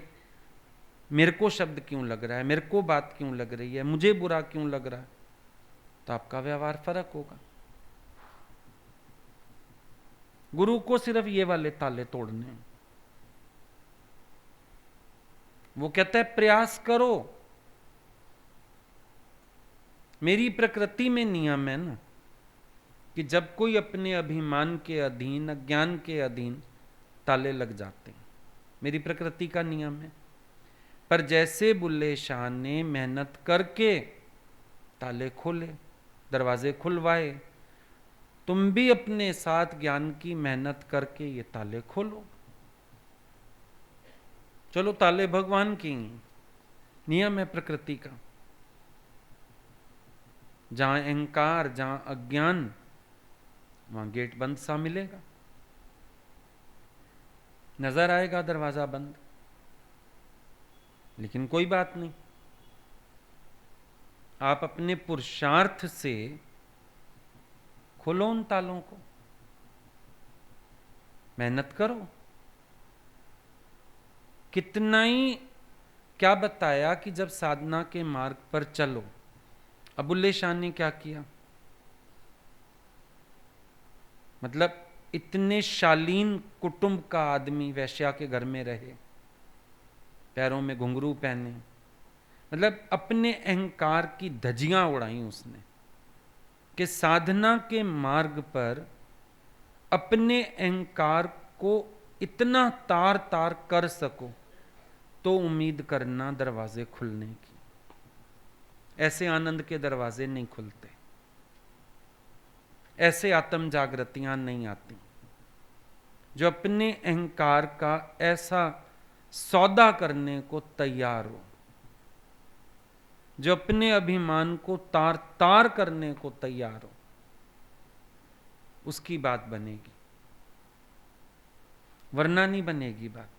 मेरे को शब्द क्यों लग रहा है, मेरे को बात क्यों लग रही है, मुझे बुरा क्यों लग रहा है, तो आपका व्यवहार फर्क होगा। गुरु को सिर्फ ये वाले ताले तोड़ने हैं। वो कहता है प्रयास करो। मेरी प्रकृति में नियम है ना कि जब कोई अपने अभिमान के अधीन, अज्ञान के अधीन ताले लग जाते हैं, मेरी प्रकृति का नियम है। पर जैसे बुल्ले शाह ने मेहनत करके ताले खोले, दरवाजे खुलवाए, तुम भी अपने साथ ज्ञान की मेहनत करके ये ताले खोलो। चलो ताले भगवान की, नियम है प्रकृति का। जहां अहंकार, जहां अज्ञान, वहां गेट बंद सा मिलेगा, नजर आएगा दरवाजा बंद, लेकिन कोई बात नहीं। आप अपने पुरुषार्थ से खोलो उन तालों को, मेहनत करो। कितना ही क्या बताया कि जब साधना के मार्ग पर चलो, बुल्ले शाह ने क्या किया, मतलब इतने शालीन कुटुंब का आदमी वैश्या के घर में रहे, पैरों में घुंघरू पहने, मतलब अपने अहंकार की धज्जियां उड़ाई उसने कि साधना के मार्ग पर अपने अहंकार को इतना तार तार कर सको तो उम्मीद करना दरवाजे खुलने की। ऐसे आनंद के दरवाजे नहीं खुलते, ऐसे आत्म जागृतियां नहीं आती। जो अपने अहंकार का ऐसा सौदा करने को तैयार हो, जो अपने अभिमान को तार तार करने को तैयार हो, उसकी बात बनेगी, वरना नहीं बनेगी बात।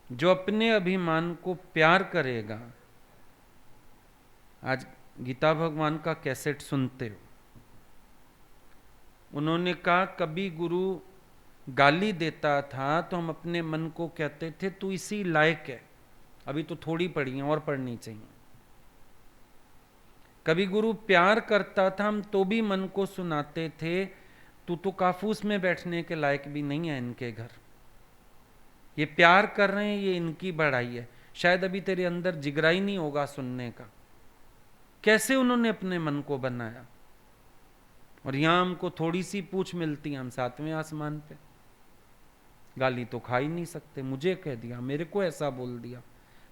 जो अपने अभिमान को प्यार करेगा, आज गीता भगवान का कैसेट सुनते हो, उन्होंने कहा कभी गुरु गाली देता था तो हम अपने मन को कहते थे तू इसी लायक है, अभी तो थोड़ी पढ़ी है और पढ़नी चाहिए। कभी गुरु प्यार करता था हम तो भी मन को सुनाते थे तू तो काफूस में बैठने के लायक भी नहीं है इनके घर, ये प्यार कर रहे हैं, ये इनकी बढ़ाई है, शायद अभी तेरे अंदर जिगरा ही नहीं होगा सुनने का। कैसे उन्होंने अपने मन को बनाया। और यहां हमको थोड़ी सी पूछ मिलती है, हम 7वें आसमान पे, गाली तो खा ही नहीं सकते, मुझे कह दिया, मेरे को ऐसा बोल दिया,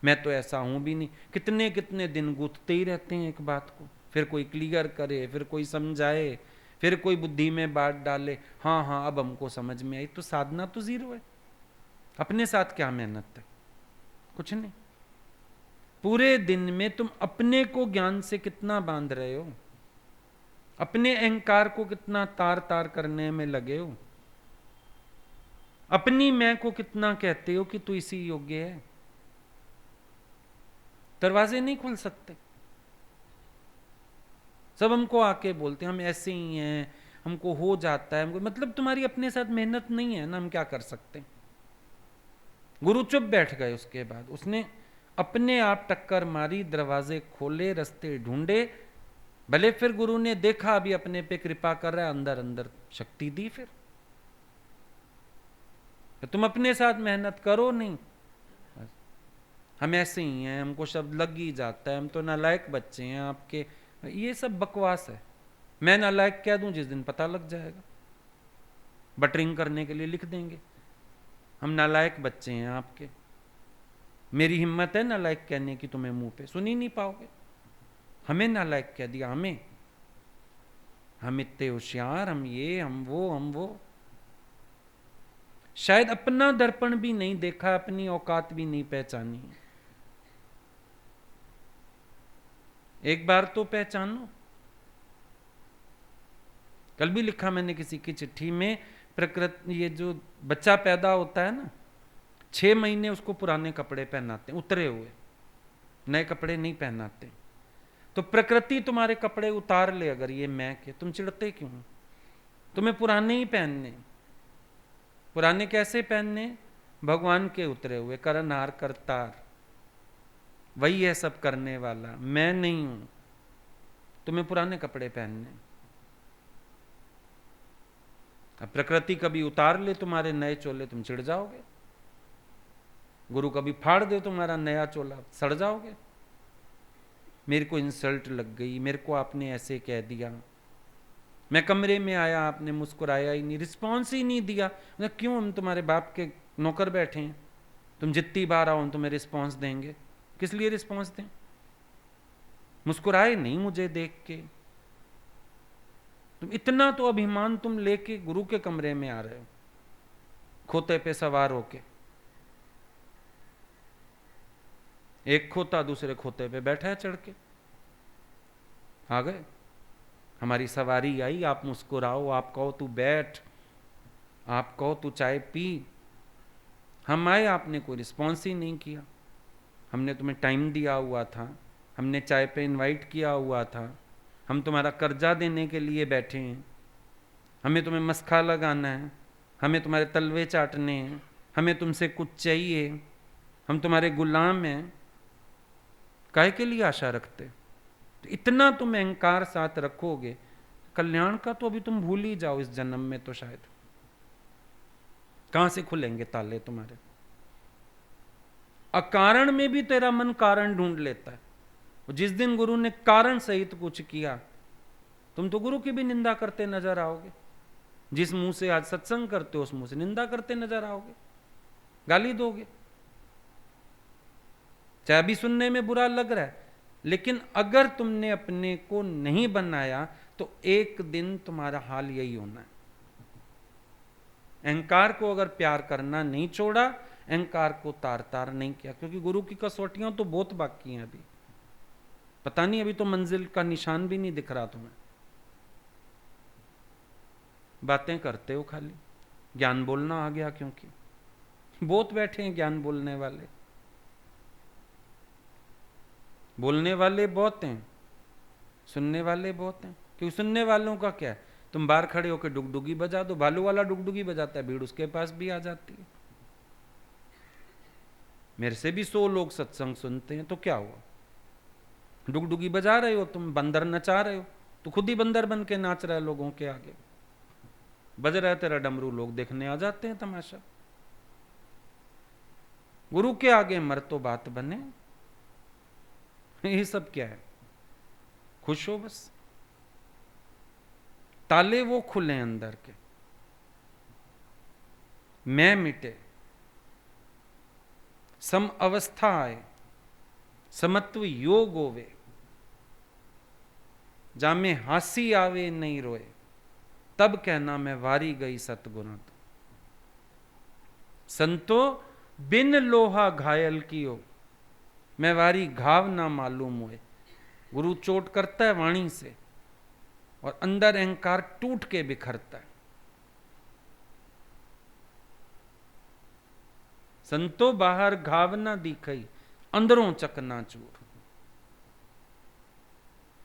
मैं तो ऐसा हूं भी नहीं। कितने कितने दिन गूंथते ही रहते हैं एक बात को, फिर कोई क्लियर करे, फिर कोई समझाए, फिर कोई बुद्धि में बात डाले, हाँ हाँ अब हमको समझ में आई। तो साधना तो जीरो है। अपने साथ क्या मेहनत है, कुछ नहीं। पूरे दिन में तुम अपने को ज्ञान से कितना बांध रहे हो, अपने अहंकार को कितना तार तार करने में लगे हो, अपनी मैं को कितना कहते हो कि तू इसी योग्य है। दरवाजे नहीं खुल सकते। सब हमको आके बोलते हैं हम ऐसे ही हैं, हमको हो जाता है, हमको, मतलब तुम्हारी अपने साथ मेहनत नहीं है ना, हम क्या कर सकते हैं। गुरु चुप बैठ गए, उसके बाद उसने अपने आप टक्कर मारी, दरवाजे खोले, रास्ते ढूंढे। भले फिर गुरु ने देखा अभी अपने पे कृपा कर रहा है, अंदर अंदर शक्ति दी। फिर तुम अपने साथ मेहनत करो नहीं, हम ऐसे ही हैं, हमको शब्द लग ही जाता है, हम तो नालायक बच्चे हैं आपके, ये सब बकवास है। मैं नालायक कह दूं जिस दिन पता लग जाएगा। बटरिंग करने के लिए लिख देंगे। हम नालायक बच्चे हैं आपके। मेरी हिम्मत है नालायक कहने की तुम्हें मुंह पे, सुन ही नहीं पाओगे। हमें नालायक कह दिया, हमें, हम इतने होशियार, हम ये, हम वो। शायद अपना दर्पण भी नहीं देखा, अपनी औकात भी नहीं पहचानी। एक बार तो पहचानो। कल भी लिखा मैंने किसी की चिट्ठी में, प्रकृति, ये जो बच्चा पैदा होता है ना, 6 महीने उसको पुराने कपड़े पहनाते, उतरे हुए, नए कपड़े नहीं पहनाते। तो प्रकृति तुम्हारे कपड़े उतार ले अगर ये मैं के, तुम चिढ़ते क्यों? तुम्हें पुराने ही पहनने। पुराने कैसे पहनने? भगवान के उतरे हुए, करनहार करतार, वही है सब करने वाला, मैं नहीं हूं। तुम्हें पुराने कपड़े पहनने। अब प्रकृति कभी उतार ले तुम्हारे नए चोले, तुम चिढ़ जाओगे। गुरु कभी फाड़ दे तुम्हारा नया चोला, सड़ जाओगे। मेरे को इंसल्ट लग गई, मेरे को आपने ऐसे कह दिया, मैं कमरे में आया आपने मुस्कुराया ही नहीं, रिस्पॉन्स ही नहीं दिया। मतलब क्यों, हम तुम्हारे बाप के नौकर बैठे हैं? तुम जितनी बार आओ तुम्हें रिस्पॉन्स देंगे। किस लिए रिस्पॉन्स दें? मुस्कुराए नहीं मुझे देख के। तुम इतना तो अभिमान तुम लेके गुरु के कमरे में आ रहे हो, खोते पे सवार होके। एक खोता दूसरे खोते पे बैठा है चढ़ के। आ गए, हमारी सवारी आई, आप मुस्कुराओ, आप कहो तू बैठ, आप कहो तू चाय पी। हम आए, आपने कोई रिस्पॉन्स ही नहीं किया। हमने तुम्हें टाइम दिया हुआ था, हमने चाय पे इनवाइट किया हुआ था, हम तुम्हारा कर्जा देने के लिए बैठे हैं, हमें तुम्हें मस्खा लगाना है, हमें तुम्हारे तलवे चाटने हैं, हमें तुमसे कुछ चाहिए, हम तुम्हारे गुलाम हैं। काहे के लिए आशा रखते? तो इतना तुम अहंकार साथ रखोगे, कल्याण का तो अभी तुम भूल ही जाओ इस जन्म में। तो शायद कहां से खुलेंगे ताले तुम्हारे? अकारण में भी तेरा मन कारण ढूंढ लेता है। जिस दिन गुरु ने कारण सहित कुछ किया, तुम तो गुरु की भी निंदा करते नजर आओगे। जिस मुंह से आज सत्संग करते हो उस मुंह से निंदा करते नजर आओगे, गाली दोगे। चाहे अभी सुनने में बुरा लग रहा है, लेकिन अगर तुमने अपने को नहीं बनाया तो एक दिन तुम्हारा हाल यही होना है। अहंकार को अगर प्यार करना नहीं छोड़ा, अहंकार को तार तार नहीं किया, क्योंकि गुरु की कसौटियां तो बहुत बाकी हैं अभी। पता नहीं, अभी तो मंजिल का निशान भी नहीं दिख रहा तुम्हें। बातें करते हो खाली, ज्ञान बोलना आ गया, क्योंकि बहुत बैठे हैं ज्ञान बोलने वाले। बोलने वाले बहुत हैं, सुनने वाले बहुत हैं। क्योंकि सुनने वालों का क्या है, तुम बाहर खड़े होकर डुगडुगी बजा दो, भालू वाला डुगडुगी बजाता है, भीड़ उसके पास भी आ जाती है। मेरे से भी 100 लोग सत्संग सुनते हैं, तो क्या हुआ? डुगडुगी बजा रहे हो तुम, बंदर नचा रहे हो, तो खुद ही बंदर बन के नाच रहा है लोगों के आगे। बज रहा है तेरा डमरू, लोग देखने आ जाते हैं तमाशा। गुरु के आगे मर तो बात बने। ये सब क्या है? खुश हो बस। ताले वो खुले अंदर के, मैं मिटे, सम अवस्था आए, समत्व योग होवे, जामे हासी आवे नहीं रोए, तब कहना मैं वारी गई सतगुण। संतो बिन लोहा घायल कियो, मैं वारी घाव ना मालूम हुए। गुरु चोट करता है वाणी से, और अंदर अहंकार टूट के बिखरता है। संतो बाहर घाव ना दिखई, अंदरों चकना चूर।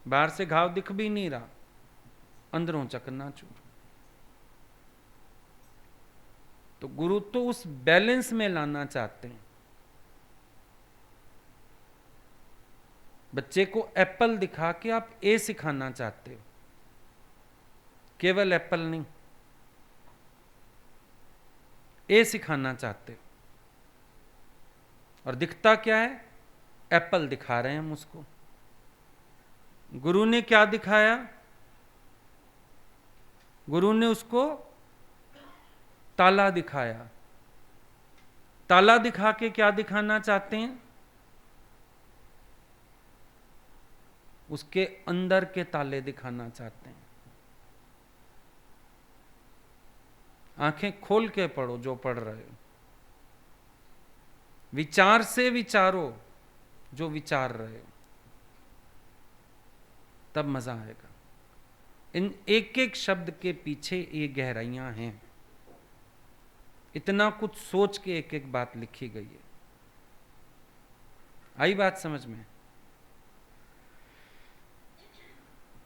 बाहर से घाव दिख भी नहीं रहा, अंदरों चकना चूर। तो गुरु तो उस बैलेंस में लाना चाहते हैं। बच्चे को एप्पल दिखा के आप ए सिखाना चाहते हो, केवल एप्पल नहीं, ए सिखाना चाहते हो। और दिखता क्या है? एप्पल दिखा रहे हैं हम उसको। गुरु ने क्या दिखाया? गुरु ने उसको ताला दिखाया। ताला दिखा के क्या दिखाना चाहते हैं? उसके अंदर के ताले दिखाना चाहते हैं। आंखें खोल के पढ़ो जो पढ़ रहे हो, विचार से विचारो जो विचार रहे हो, तब मजा आएगा। इन एक एक शब्द के पीछे ये गहराइयां हैं। इतना कुछ सोच के एक एक बात लिखी गई है। आई बात समझ में?